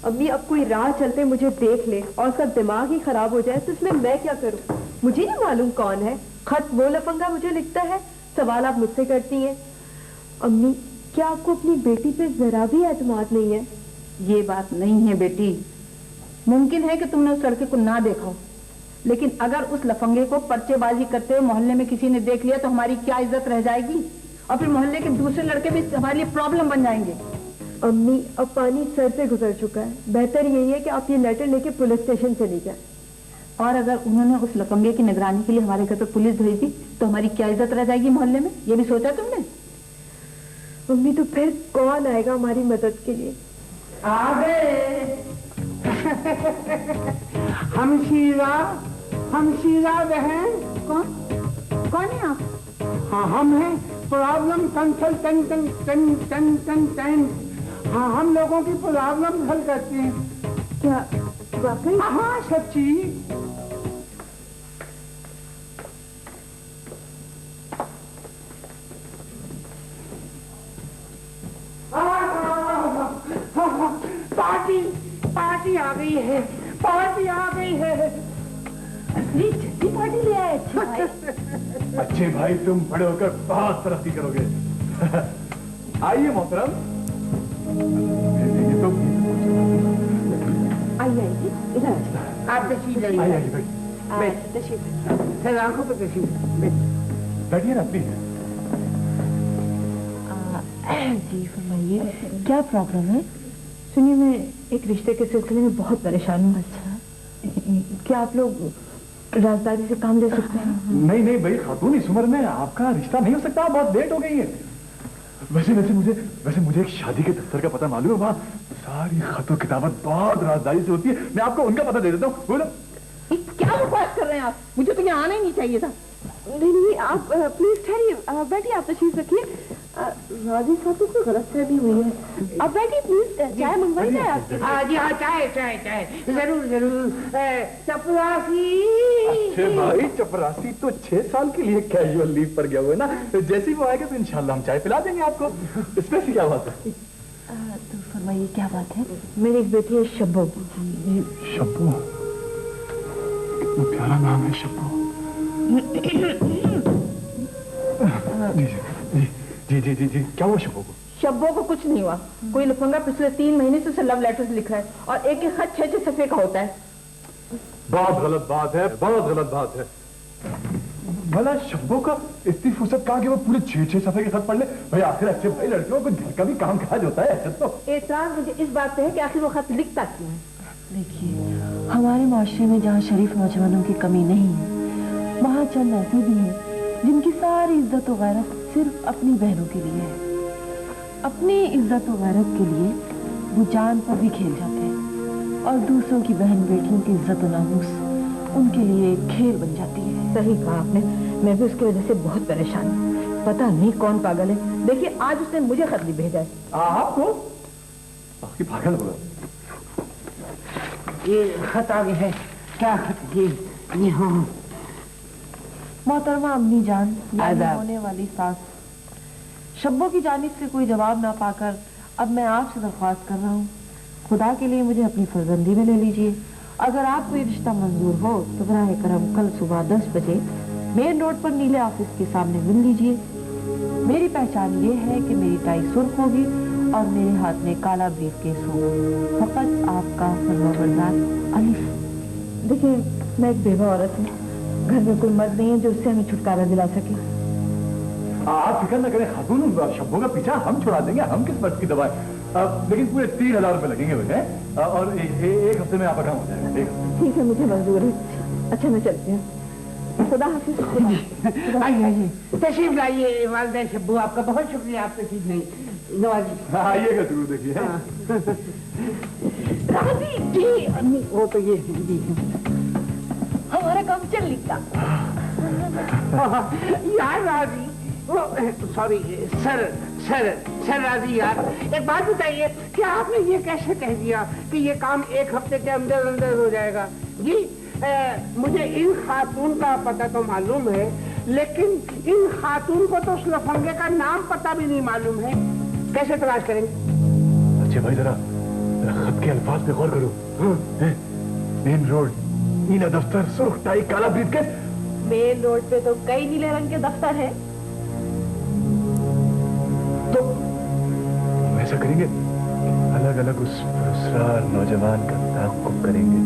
अम्मी, अब कोई राह चलते मुझे देख ले और उसका दिमाग ही खराब हो जाए तो इसमें मैं क्या करूं? मुझे नहीं मालूम कौन है। खत वो लफंगा मुझे लिखता है, सवाल आप मुझसे करती हैं। अम्मी, क्या आपको अपनी बेटी पे जरा भी एतमाद नहीं है? ये बात नहीं है बेटी। मुमकिन है कि तुमने उस लड़के को ना देखा हो, लेकिन अगर उस लफंगे को पर्चेबाजी करते हुए मोहल्ले में किसी ने देख लिया तो हमारी क्या इज्जत रह जाएगी, और फिर मोहल्ले के दूसरे लड़के भी हमारे लिए प्रॉब्लम बन जाएंगे। अम्मी, अब पानी सर से गुजर चुका है। बेहतर यही है कि आप ये लेटर लेके पुलिस स्टेशन चली जाए। और अगर उन्होंने उस लफंगे की निगरानी के लिए हमारे घर पर पुलिस भेज दी तो हमारी क्या इज्जत रह जाएगी मोहल्ले में? ये भी सोचा तुमने? अम्मी, तो फिर कौन आएगा हमारी मदद के लिए? आ गए हमशीरा बहन। कौन है आप? हाँ, हम हैं प्रॉब्लम कंसल्टेंट। हाँ, हम लोगों की प्रॉब्लम हल करते हैं। क्या वाकई? हाँ, सच्ची। पार्टी आ गई है, पार्टी आ गई है। जल्दी पार्टी ले आए। अच्छे भाई, अच्छे भाई, तुम बड़े होकर बहुत तरक्की करोगे। आइए मोहतरम। ये तो आइए इधर। आप तशरीफ लाइए। आइए तशरीफ। सर आंखों पे तशरीफ बैठिए ना प्लीज। जी फरमाइए, क्या प्रॉब्लम है? सुनिए, मैं एक रिश्ते के सिलसिले में बहुत परेशान हूँ। अच्छा, क्या आप लोग राजदारी से काम ले सकते हैं? नहीं नहीं भाई, खातून इस उम्र में आपका रिश्ता नहीं हो सकता, बहुत लेट हो गई है। वैसे मुझे एक शादी के दफ्तर का पता मालूम है, वहाँ सारी खतो किताबत बहुत राजदारी से होती है। मैं आपको उनका पता दे देता हूँ। बोलो। क्या बकवास कर रहे हैं आप? मुझे तो यहाँ आना ही नहीं चाहिए था। नहीं, आप प्लीज ठहरिए, बैठिए, आप तशरीफ रखिए। राजी साहब को कोई गलतफहमी हुई है। आप बैठिए प्लीज, चाय मंगवाई जाए आपके? हाँ जी, हाँ, चाय जरूर जरूर। चपरासी। अच्छे भाई, चपरासी तो 6 साल के लिए कैजुअल लीव पर गया हुआ है ना, तो जैसे ही वो आएगा तो इंशाल्लाह हम चाय पिला देंगे आपको। इसमें से क्या बात है? तो फरमाइए, क्या बात है? मेरी एक बेटी है शब्बो। शब्बो, कितना प्यारा नाम है शब्बो। जी, क्या हुआ शब्बो को? शब्बों को कुछ नहीं हुआ। कोई लफंगा पिछले 3 महीने से उसे लव लेटर्स लिख रहा है, और एक एक खत 6-6 सफे का होता है। बहुत गलत बात है, बहुत गलत बात है। भला शब्बों का इतनी फुर्सत कहाँ कि वो पूरे 6-6 सफे के खत पढ़ ले? भाई आखिर अच्छे भाई लड़कियों को घर का भी काम काज होता है। तो एतराज मुझे इस बात पे है कि आखिर वो खत लिखता क्यों है? देखिए, हमारे माशरे में जहाँ शरीफ नौजवानों की कमी नहीं है, वहाँ चंद ऐसे भी हैं जिनकी सारी इज्जत और गैरत सिर्फ अपनी बहनों के लिए है। अपनी इज्जत और गैरत के लिए वो जान पर भी खेल जाते हैं, और दूसरों की बहन बेटियों की इज्जत और नामूस उनके लिए खेल बन जाती है। सही कहा आपने। मैं भी उसकी वजह से बहुत परेशान हूँ। पता नहीं कौन पागल है। देखिए, आज उसने मुझे खत भी भेजा है। आपको? आपकी पागल होगा। ये खत आ गया है। क्या खत? ये हाँ। मोहतरमा अम्मी जान, होने वाली सास, शब्बों की जानिब से कोई जवाब ना पाकर अब मैं आपसे दरख्वास्त कर रहा हूँ, खुदा के लिए मुझे अपनी फर्जंदी में ले लीजिए। अगर आपको ये रिश्ता मंजूर हो तो बराह करम कल सुबह 10 बजे मेन रोड पर नीले ऑफिस के सामने मिल लीजिए। मेरी पहचान ये है कि मेरी टाई सुर्ख होगी और मेरे हाथ में काला ब्रीफकेस होगा। फकत आपका फरमाबरदार अलिफ। देखिए, मैं एक बेवा औरत हूँ, घर में कोई मर्द नहीं है जो उससे हमें छुटकारा दिला सके। आप फिक्र न करें खातून, शब्बों का पीछा हम छुड़ा देंगे। हम किस मर्द की दवा है? लेकिन पूरे 3000 रुपए लगेंगे मुझे, और एक हफ्ते में आपका काम हो जाएगा। ठीक है, मुझे मंजूर है। अच्छा, मैं चलती हूँ। खुदा हाफिज। आइए आइए, तशरीफ लाइए वालिदा शब्बू, आपका बहुत शुक्रिया, आप तशरीफ नहीं नवाजी। आइएगा जरूर, देखिए। राजी जी, वो तो ये जी हमारा काम चल लिखा। यार राजी, वो सॉरी सर सर सर राजी यार, एक बात बताइए कि आपने ये कैसे कह दिया कि ये काम 1 हफ्ते के अंदर अंदर हो जाएगा? जी मुझे इन खातून का पता तो मालूम है, लेकिन इन खातून को तो उस लफंगे का नाम पता भी नहीं मालूम है, कैसे तलाश करेंगे? अच्छा भाई, जरा खत के अल्फाज पे गौर करो। मेन रोड, नीला दफ्तर, सुर्ख टाई, काला ब्रीफकेस। मेन रोड पे तो कई नीले रंग के दफ्तर है। तो ऐसा करेंगे, अलग अलग उस पुरस्कार नौजवान का ताक़ुब करेंगे।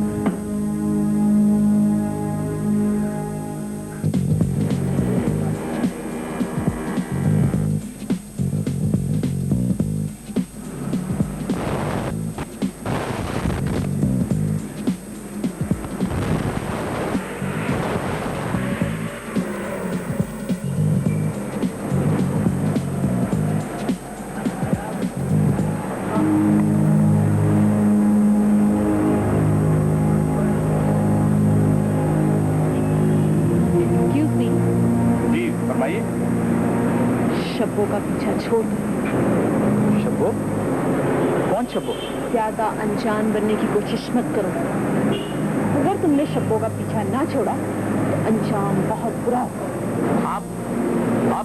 शब्बों का पीछा छोड़ दो। शब्बो? कौन शब्बो? ज्यादा अनजान बनने की कोशिश मत करो। अगर तुमने शब्बों का पीछा ना छोड़ा तो अंजाम बहुत बुरा होगा। आप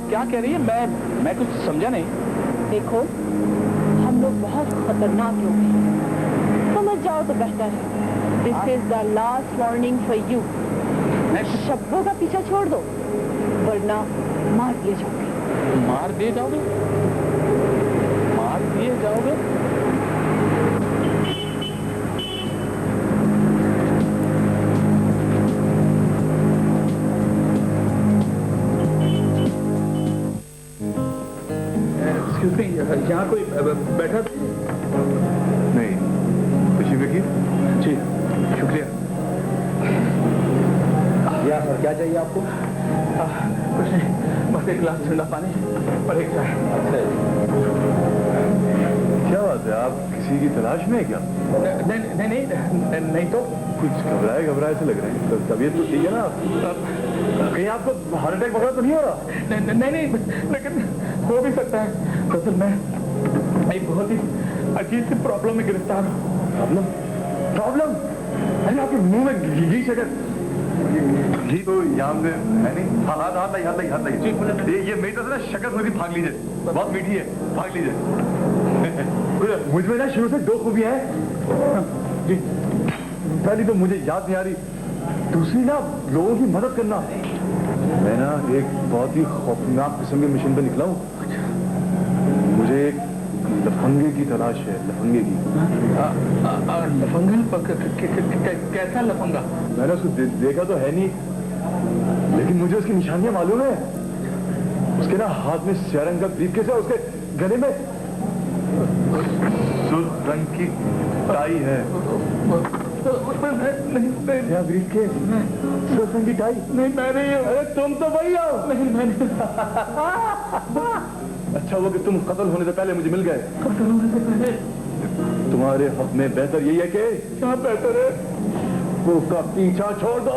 क्या कह रही है? मैं कुछ समझा नहीं। देखो, हम लोग बहुत खतरनाक लोग हैं, समझ जाओ तो बेहतर है। This is the last warning for you. Shabbo का पीछा छोड़ दो, वरना मार दिए जाओगे। मार दिए जाओगे? मार दिए जाओगे? यहाँ कोई बैठा था? नहीं, तशरीफ रखिए। जी शुक्रिया। या सर, क्या चाहिए आपको? कुछ नहीं, बस एक गिलास ठंडा पानी और एक चाय। क्या बात है, आप किसी की तलाश में है क्या? नहीं तो कुछ घबराए से लग रहे हैं। तो तबीयत तो ठीक है ना? कहीं आपको हार्ट अटैक वगैरह तो नहीं हो रहा? नहीं, लेकिन हो भी सकता है। दरअसल मैं एक बहुत ही अजीब सी प्रॉब्लम में गिरफ्तार हूँ। प्रॉब्लम? अरे आपके मुंह में घी शक्कर घी तो यहाँ पे है नहीं। हाथ लगी। ये मेरी तरफ से ना शक्कर थोड़ी भाग लीजिए, बहुत मीठी है, भाग लीजिए। मुझ में ना शुरू से 2 खूबियां हैं जी। पहली तो मुझे याद नहीं आ रही, दूसरी ना लोगों की मदद करना। मैं ना एक बहुत ही खौफनाक किस्म के मिशन पे निकला हूँ। मुझे एक लफंगे की तलाश है, लफंगे की। लफंगा? कैसा लफंगा? मैंने उसको देखा तो है नहीं, लेकिन मुझे उसकी निशानियां मालूम है। उसके ना हाथ में स्याह रंग का ब्रीफकेस है, उसके गले में सुर्ख रंग की टाई है। क्या ब्रीफकेस? सुर्ख रंग की टाई? नहीं, मैं नहीं। अरे तुम तो वही हो। नहीं, मैं नहीं। अच्छा वो कि तुम कत्ल होने से पहले मुझे मिल गए। कत्ल होने से पहले? तुम्हारे हक में बेहतर यही है कि क्या बेहतर है? उसका पीछा छोड़ दो।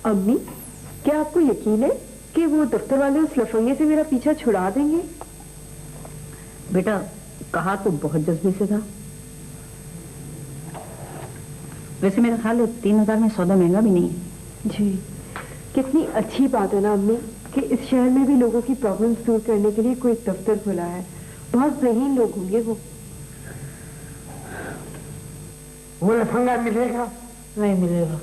अम्मी, क्या आपको यकीन है कि वो दफ्तर वाले उस लफंगे से मेरा पीछा छुड़ा देंगे? बेटा, कहा तो बहुत जज्बे से था। वैसे मेरा ख्याल है 3000 में सौदा महंगा भी नहीं है। जी, कितनी अच्छी बात है ना अम्मी कि इस शहर में भी लोगों की प्रॉब्लम्स दूर करने के लिए कोई दफ्तर खुला है। बहुत ज़हीन लोग होंगे वो। वो लफंगा मिलेगा? नहीं मिलेगा।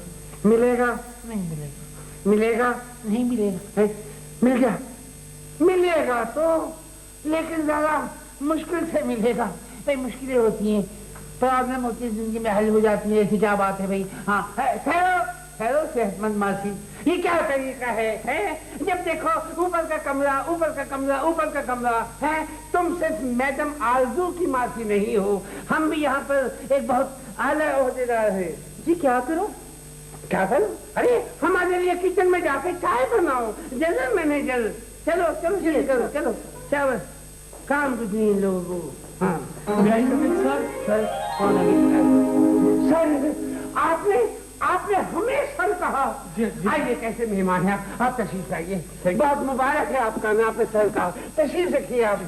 मिलेगा? नहीं मिलेगा। मिलेगा? नहीं मिलेगा। मिल गया? मिलेगा तो, लेकिन ज्यादा मुश्किल से मिलेगा। भाई मुश्किलें होती हैं, प्रॉब्लम होती है, जिंदगी में हल हो जाती है। ऐसी क्या बात है भाई? हाँ हेलो सेहतमंद मासी, ये क्या तरीका है? जब देखो ऊपर का कमरा, ऊपर का कमरा, ऊपर का कमरा है। तुम सिर्फ मैडम आरजू की मासी नहीं हो, हम भी यहाँ पर एक बहुत आला ओहदेदार है। जी क्या करो? क्या करो? अरे हमारे लिए किचन में जाके चाय बनाओ, जनरल मैनेजर। चलो चलो चलो चलो चलो चावल काम कुछ नहीं लोगों को। हाँ सर, कौन है? सर आपने हमें सर कहा। आइए, कैसे मेहमान है आप तशरीफ लाइए। बहुत मुबारक है आपका नाम, आपने सर कहा। तशरीफ रखिए आप।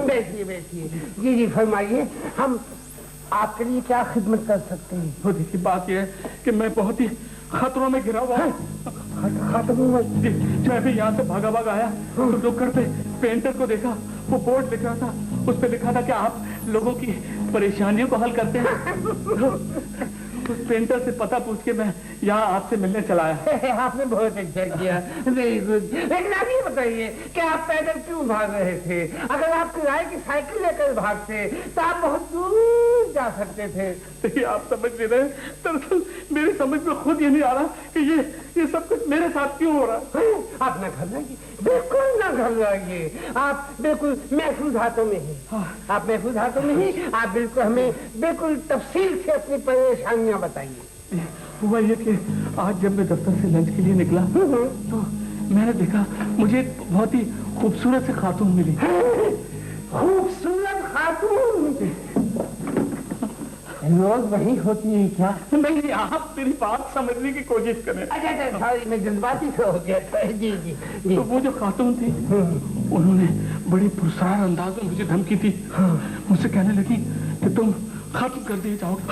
बैठिए बैठिए। जी जी फरमाइए, हम आपके लिए क्या खिदमत कर सकते हैं? तो देखिए, बात यह है कि मैं बहुत ही खतरों में घिरा हुआ हूँ। खतरों में? जी, मैं भी यहाँ से भागा भागा आया तो डॉक्टर पे पेंटर को देखा, वो बोर्ड लिख रहा था, उस पे लिखा था कि आप लोगों की परेशानियों को हल करते हैं। उस पेंटर से पता पूछ के मैं यहाँ आपसे मिलने चला आया। आपने बहुत अच्छा किया, वेरी गुड। लेकिन आप ये बताइए कि आप पैदल क्यों भाग रहे थे? अगर आप किराए की साइकिल लेकर भागते तो आप बहुत दूर जा सकते थे। देखिए, आप समझ नहीं रहे, दरअसल मेरी समझ में खुद ये नहीं आ रहा कि ये सब कुछ मेरे साथ क्यों हो रहा है। आप न घबराइए, बिल्कुल न घबराइए। आप बिल्कुल महफूज हाथों में हैं। आप महफूज हाथों में हैं। आप बिल्कुल हमें बिल्कुल तफसील से अपनी परेशानियां बताइए। हुआ ये कि आज जब मैं दफ्तर से लंच के लिए निकला तो मैंने देखा मुझे एक बहुत ही खूबसूरत से खातून मिली। खूबसूरत खातून रोज वही होती है क्या? नहीं, आप मेरी बात समझने की कोशिश करें। अच्छा, सॉरी, मैं जज्बाती से हो गया था। जी जी जी। तो वो जो खातून थी, उन्होंने बड़ी पुरस्कार अंदाज में मुझे धमकी दी। मुझसे कहने लगी कि तुम खत्म कर दिए जाओगे।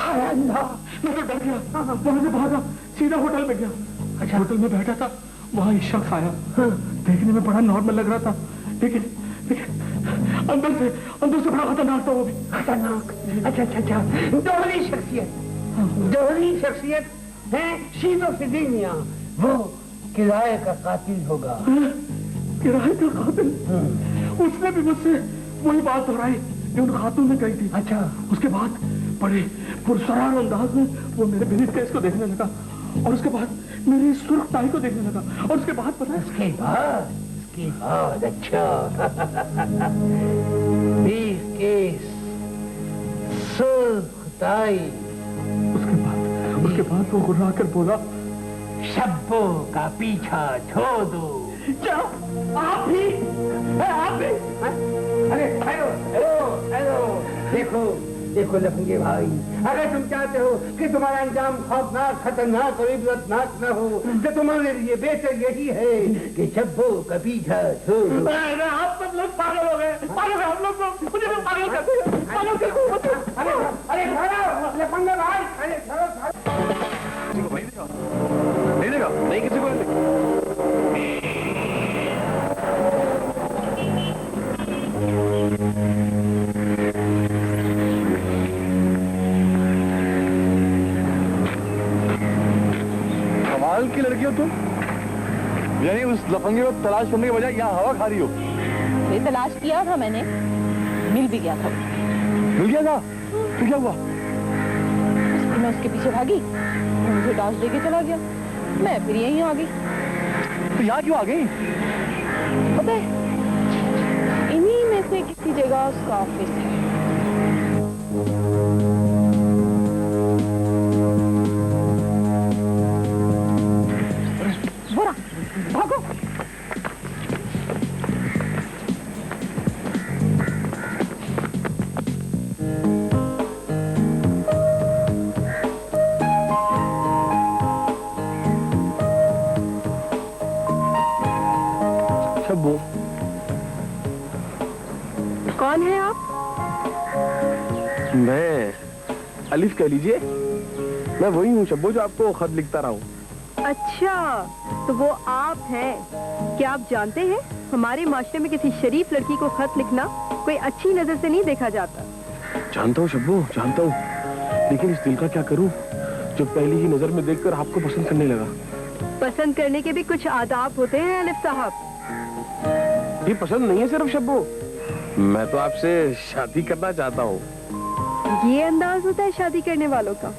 मैं तो डर गया, वहां से भागा, सीधा होटल में गया। अच्छा, होटल में बैठा था, वहां एक शख्स आया। देखने में बड़ा नॉर्मल लग रहा था, लेकिन अंदर से बड़ा खतरनाक था वो भी। खतरनाक? अच्छा अच्छा अच्छा, दोहरी शख्सियत है, शीज़ोफ्रेनिया। वो किराए का कातिल होगा। किराए का कातिल? उसने भी मुझसे वही बात दोहराई जो उन खातून ने कही थी। अच्छा। उसके बाद बड़े पुरसरार अंदाज में वो मेरे ब्रीफ केस को देखने लगा, और उसके बाद मेरी सुर्ख टाई को देखने लगा, और उसके बाद पता है उसके बाद अच्छा ब्रीफ केस, सुर्ख टाई। उसके बाद वो गुर्रा कर बोला, शब्बों का पीछा छोड़ दो। क्या आप भी? अरे हेलो, देखो लफंगे भाई, अगर तुम चाहते हो कि तुम्हारा अंजाम खौफनाक, खतरनाक और इबरतनाक न हो तो तुम्हारे लिए बेहतर यही है कि शब्बों का पीछा छोड़ो। आप सब लोग पागल हो गए, हम लोग मुझे भी पागल करते हैं। अरे लफंगे भाई, अरे नहीं देगा, नहीं किसी को कमाल की लड़की हो तुम, यानी उस लफंगे को तलाश करने के बजाय यहाँ हवा खा रही हो। ये तलाश किया था मैंने, मिल भी गया था। मिल गया था? तो क्या हुआ? मैं उसके पीछे भागी, मुझे डांस देके चला गया, मैं फिर यहीं आ गई। तो यहाँ क्यों आ गई? पता है, इन्हीं में से किसी जगह उसका ऑफिस है। बुरा, भागो। कौन है आप? मैं अलिफ कह लीजिए, मैं वही हूँ शब्बो जो आपको खत लिखता रहा हूँ। अच्छा, तो वो आप हैं। क्या आप जानते हैं, हमारे माशरे में किसी शरीफ लड़की को खत लिखना कोई अच्छी नजर से नहीं देखा जाता। जानता हूँ शब्बो, जानता हूँ, लेकिन इस दिल का क्या करूँ जो पहली ही नजर में देखकर आपको पसंद करने लगा। पसंद करने के भी कुछ आदाब होते हैं अलिफ साहब। ये पसंद नहीं है सिर्फ शब्बो, मैं तो आपसे शादी करना चाहता हूँ। ये अंदाज होता है शादी करने वालों का।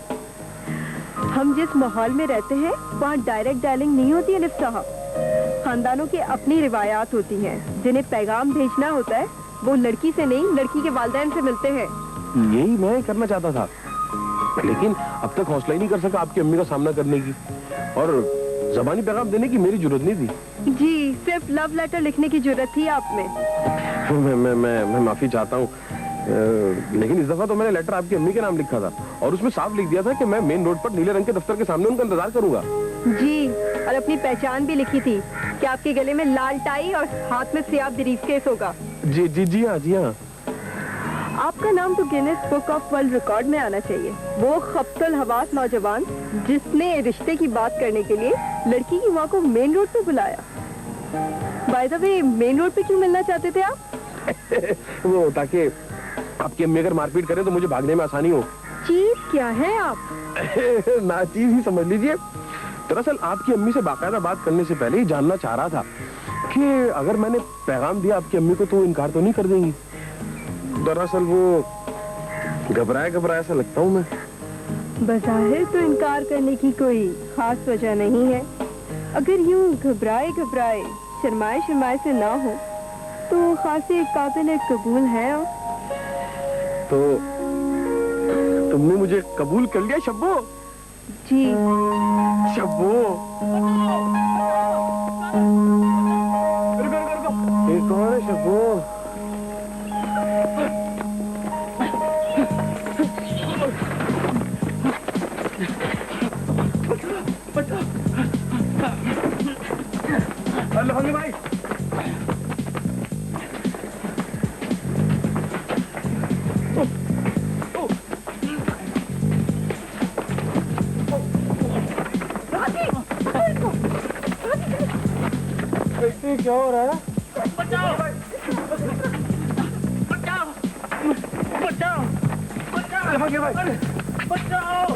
हम जिस माहौल में रहते हैं वहाँ डायरेक्ट डायलिंग नहीं होती है लिफ्ट साहब। खानदानों की अपनी रिवायात होती हैं। जिन्हें पैगाम भेजना होता है वो लड़की से नहीं, लड़की के वालिदैन से मिलते हैं। यही मैं करना चाहता था, लेकिन अब तक हौसला ही नहीं कर सका आपकी अम्मी का सामना करने की, और ज़बानी पैगाम देने की मेरी जरूरत नहीं थी। जी, सिर्फ लव लेटर लिखने की जरूरत थी आप में। मैं माफी चाहता हूँ, लेकिन इस दफा तो मैंने लेटर आपकी अम्मी के नाम लिखा था और उसमें साफ लिख दिया था कि मैं मेन रोड पर नीले रंग के दफ्तर के सामने उनका इंतजार करूंगा। जी, और अपनी पहचान भी लिखी थी कि आपके गले में लाल टाई और हाथ में सियाह ब्रीफकेस होगा। जी हाँ। आपका नाम तो Guinness book of world record में आना चाहिए। वो खप्तल हवास नौजवान जिसने रिश्ते की बात करने के लिए लड़की की माँ को मेन रोड पे बुलाया। By the way, main road पे क्यों मिलना चाहते थे आप? वो ताकि आपकी अम्मी अगर मारपीट करे तो मुझे भागने में आसानी हो। चीज क्या है आप? ना चीज ही समझ लीजिए। दरअसल आपकी अम्मी से बाकायदा बात करने से पहले ही जानना चाह रहा था कि अगर मैंने पैगाम दिया आपकी अम्मी को तो इनकार तो नहीं कर देंगी। दरअसल वो घबराया सा लगता हूँ मैं। बज़ाहिर तो इनकार करने की कोई खास वजह नहीं है। अगर यूं घबराए शर्माए से ना हो तो खासे काबिल कबूल है। तो तुमने मुझे कबूल कर लिया शब्बो? जी। शब्बो, ये कौन है शब्बो? लफंगे भाई, क्या हो रहा है? बचाओ लफंगे भाई, बचाओ।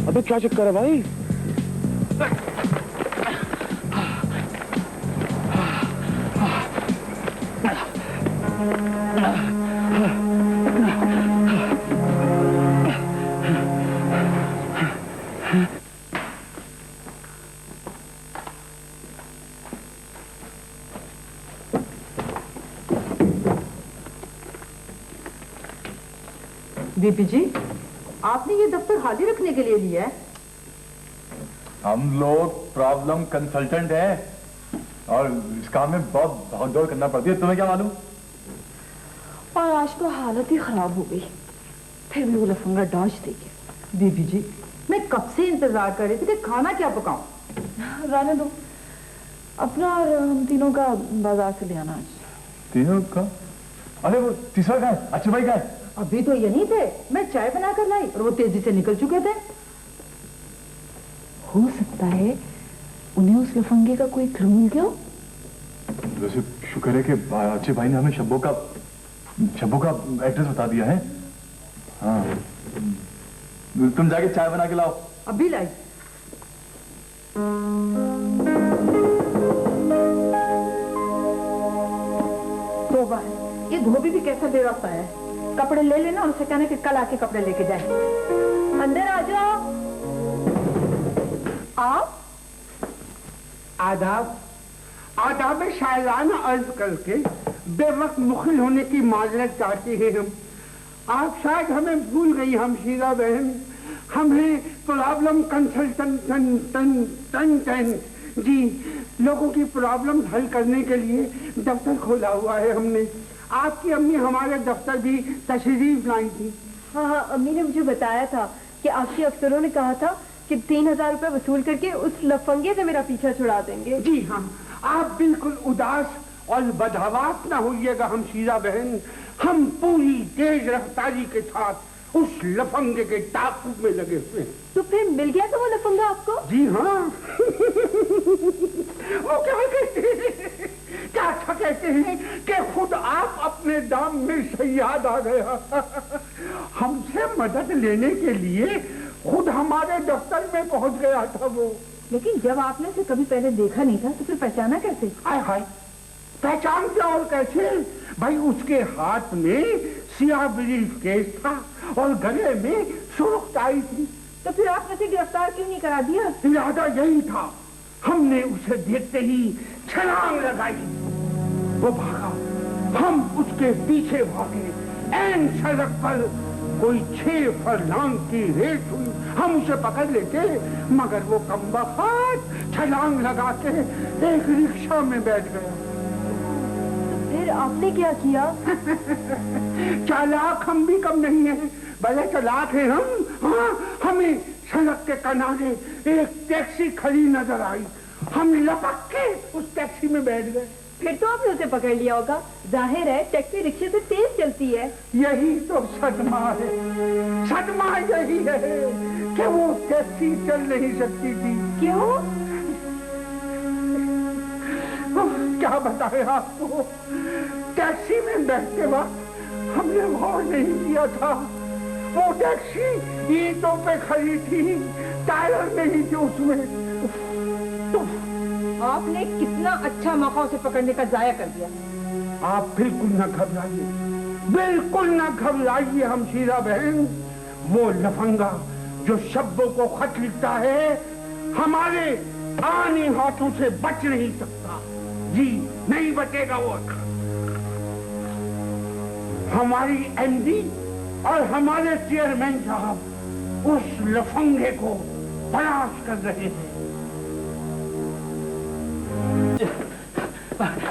अबे क्या चक्कर है भाई? बीबी जी, आपने ये दफ्तर खाली रखने के लिए लिया है? हम लोग प्रॉब्लम कंसल्टेंट हैं और इस काम में बहुत भागदौड़ करना पड़ती है, तुम्हें क्या मालूम? और आज तो हालत ही खराब हो गई, फिर भी वो लफंगा डॉज दे गया। बीबी जी, मैं कब से इंतजार कर रही थी कि खाना क्या पकाऊं। रहने दो, अपना और हम तीनों का बाजार से ले आना आज। तीनों का? अरे वो तीसरा का है, अच्छे भाई का है। अभी तो यहीं थे, मैं चाय बना कर लाई और वो तेजी से निकल चुके थे। हो सकता है उन्हें उस लफंगे का कोई ख्याल मिल गया। वैसे शुक्र है कि अच्छे भाई ने हमें शब्बो का एड्रेस बता दिया है। हाँ, तुम जाके चाय बना के लाओ। अभी लाई। तो बार ये धोबी भी कैसा बेवफा है। कपड़े ले लेना और उसे कहना कि कल आके कपड़े लेके जाए। अंदर आ जाओ। आप? आदाब शायराना अर्ज करके बेवक्त मुखिल होने की माजरत चाहते हैं हम। आप शायद हमें भूल गई हमशीरा बहन। हमें प्रॉब्लम कंसल्टेंट जी, लोगों की प्रॉब्लम हल करने के लिए दफ्तर खोला हुआ है हमने। आपकी अम्मी हमारे दफ्तर भी तशरीफ लाई थी। हाँ, अम्मी ने मुझे बताया था कि आपके अफसरों ने कहा था कि 3000 रुपए वसूल करके उस लफंगे से मेरा पीछा छुड़ा देंगे। जी हाँ, आप बिल्कुल उदास और बदहवास ना होइएगा हमशीरा बहन। हम पूरी तेज रफ्तारी के साथ उस लफंगे के ताक़ुब में लगे हुए हैं। तो फिर मिल गया तो वो लफंगा आपको? जी हाँ। वो क्या कहते हैं कि खुद आप अपने दाम में सयाद आ गया। हमसे मदद लेने के लिए खुद हमारे दफ्तर में पहुंच गया था वो। लेकिन जब आपने उसे कभी पहले देखा नहीं था तो फिर पहचाना कैसे? हाय हाय, पहचान क्या और कैसे? भाई उसके हाथ में सियाह ब्रीफ केस था और गले में सुर्ख टाई थी। तो फिर आपने उसे गिरफ्तार क्यों नहीं करा दिया? इरादा यही था। हमने उसे देखते ही छलांग लगाई, वो भागा, हम उसके पीछे भागे। ऐन सड़क पर कोई 6 फरलांग की रेस हुई, हम उसे पकड़ लेते, मगर वो कमबख्त छलांग लगा के एक रिक्शा में बैठ गया। फिर आपने क्या किया? चालाक हम भी कम नहीं है, बड़े चालाक है हम। हाँ, हमें सड़क के किनारे एक टैक्सी खड़ी नजर आई, हम लपक के उस टैक्सी में बैठ गए। फिर तो आपने उसे पकड़ लिया होगा, जाहिर है टैक्सी रिक्शे से तेज चलती है। यही तो सदमा है, सदमा यही है कि वो टैक्सी चल नहीं सकती थी। क्यों? क्या बताए आपको, टैक्सी में बैठते वक्त हमने गौर नहीं किया था, वो टैक्सी ईंटों पे खड़ी थी, टायर नहीं थे उसमें। आपने कितना अच्छा मौका उसे पकड़ने का जाया कर दिया। आप बिल्कुल न घबराइए, बिल्कुल न घबराइए हमशीरा बहन। वो लफंगा जो शब्बों को खत लिखता है, हमारे आने हाथों से बच नहीं सकता। जी नहीं बचेगा वो। हमारी एमडी और हमारे चेयरमैन साहब उस लफंगे को तलाश कर रहे हैं।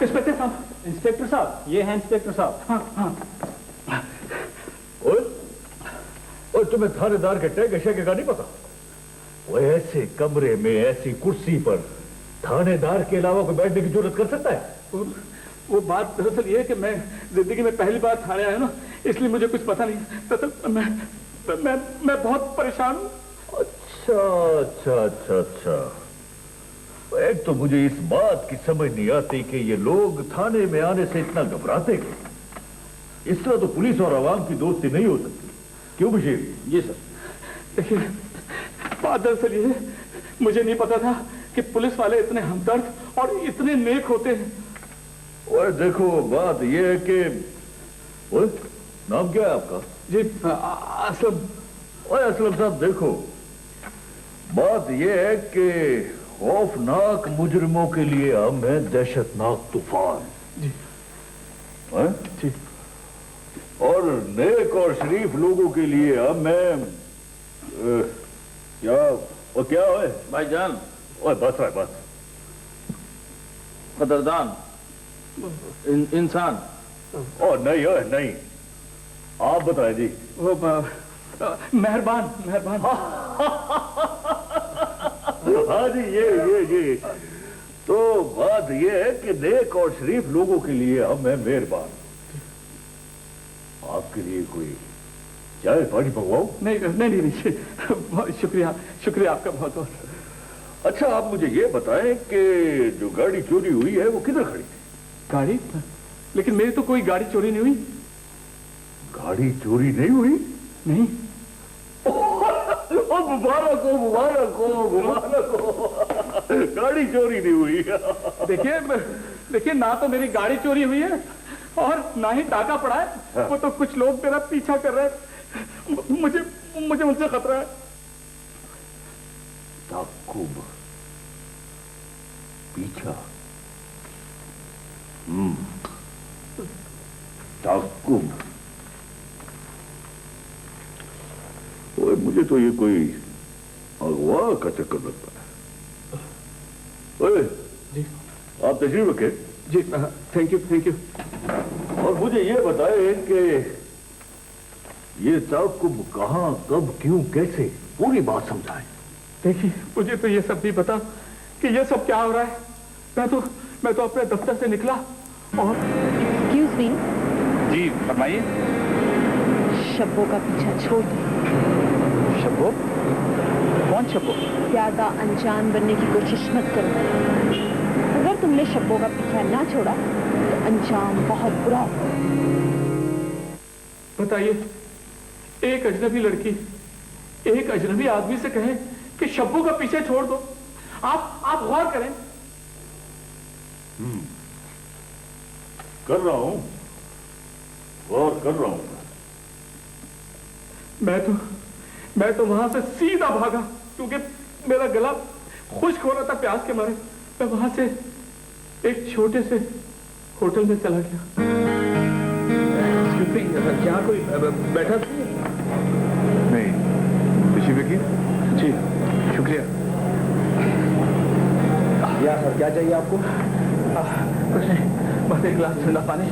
इंस्पेक्टर साहब, इंस्पेक्टर साहब, ये है इंस्पेक्टर साहब। हाँ हाँ। और तुम्हें थानेदार के टैग शैग का नहीं पता? वो ऐसे कमरे में ऐसी कुर्सी पर थानेदार के अलावा कोई बैठने की जरूरत कर सकता है? वो बात दरअसल ये है कि मैं जिंदगी में पहली बार थाने आया ना, इसलिए मुझे कुछ पता नहीं। दरअसल मैं बहुत परेशान हूं। अच्छा। एक तो मुझे इस बात की समझ नहीं आती कि ये लोग थाने में आने से इतना घबराते क्यों? इस तरह तो पुलिस और आवाम की दोस्ती नहीं हो सकती। क्यों बशीर? जी सर। देखिए, बात दरअसल ये, मुझे नहीं पता था कि पुलिस वाले इतने हमदर्द और इतने नेक होते हैं। और देखो, बात ये है कि नाम क्या है आपका? जी असलम। असलम साहब, देखो, बात ये है कि खौफनाक मुजरिमों के लिए हम हैं दहशतनाक तूफान। जी जी। और नेक और शरीफ लोगों के लिए हम हैं क्या है भाईजान? बस है बस। कदरदान इंसान। नहीं नहीं, आप बताएं जी। वो मेहरबान मेहरबान। हाँ जी, ये तो बात ये है कि नेक और शरीफ लोगों के लिए हम हैं मेहरबान। आपके लिए कोई चाय पानी मंगवाओ? नहीं, शुक्रिया आपका बहुत बहुत। अच्छा, आप मुझे ये बताएं कि जो गाड़ी चोरी हुई है वो किधर खड़ी थी? गाड़ी? लेकिन मेरी तो कोई गाड़ी चोरी नहीं हुई। गाड़ी चोरी नहीं हुई? नहीं। मुबारक हो, गाड़ी चोरी नहीं हुई। देखिए, ना तो मेरी गाड़ी चोरी हुई है और ना ही टाका पड़ा है। वो तो कुछ लोग मेरा पीछा कर रहे हैं, मुझे उनसे खतरा है। ताकुब, पीछा। ताकुब। मुझे तो ये कोई अगवा का चक्कर लगता है। जी, आप तशरीफ रखें। जी, थैंक यू। और मुझे ये बताएं कि ये ताकुब कहाँ, कब, क्यों, कैसे, पूरी बात समझाएं। देखिए, मुझे तो ये सब नहीं पता कि ये सब क्या हो रहा है। मैं तो अपने दफ्तर से निकला और एक्सक्यूज मी। जी फरमाइए। शब्बों का पीछा छोड़ दो। शब्बो? कौन शब्बो? ज्यादा अनजान बनने की कोशिश मत करो। अगर तुमने शब्बों का पीछा ना छोड़ा तो अंजाम बहुत बुरा होगा। बताइए, एक अजनबी लड़की एक अजनबी आदमी से कहे कि शब्बों का पीछे छोड़ दो। आप गौर करें। कर रहा हूं, गौर कर रहा हूं। मैं तो वहां से सीधा भागा क्योंकि मेरा गला खुश्क हो रहा था प्यास के मारे। मैं वहां से एक छोटे से होटल में चला गया। क्या कोई बैठा था? नहीं, ऋषि वकील जी, शुक्रिया। या सर, क्या चाहिए आपको? कुछ नहीं, बस एक गिलास ठंडा पानी।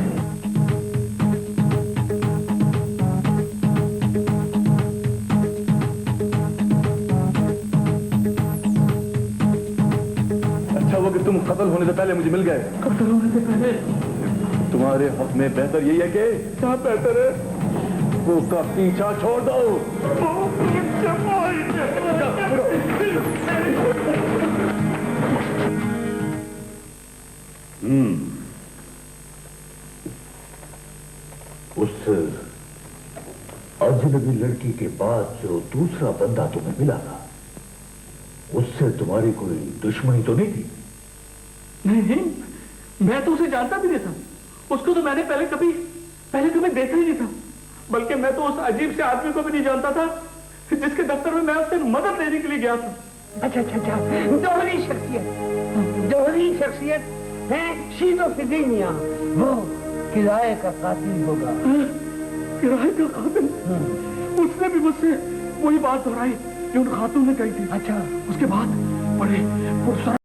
अच्छा वो कि तुम कत्ल होने से पहले मुझे मिल गए। कत्ल होने से पहले तुम्हारे हक में बेहतर यही है कि क्या बेहतर है? वो का पीछा छोड़ दो। उस अजनबी लड़की के बाद जो दूसरा बंदा तुम्हें मिला था, उससे तुम्हारी कोई दुश्मनी तो नहीं थी? नहीं, मैं तो उसे जानता भी नहीं था। उसको तो मैंने पहले कभी देखा ही नहीं था। बल्कि मैं तो उस अजीब से आदमी को भी नहीं जानता था जिसके दफ्तर में मैं उससे मदद लेने के लिए गया था। अच्छा, दोहरी शख्सियत है, शीनो फिदिनिया। वो किराए का कातिल होगा। किराए का कातिल? उसने भी मुझसे वही बात दोहराई जो उन खातून ने कही थी। अच्छा, उसके बाद बड़े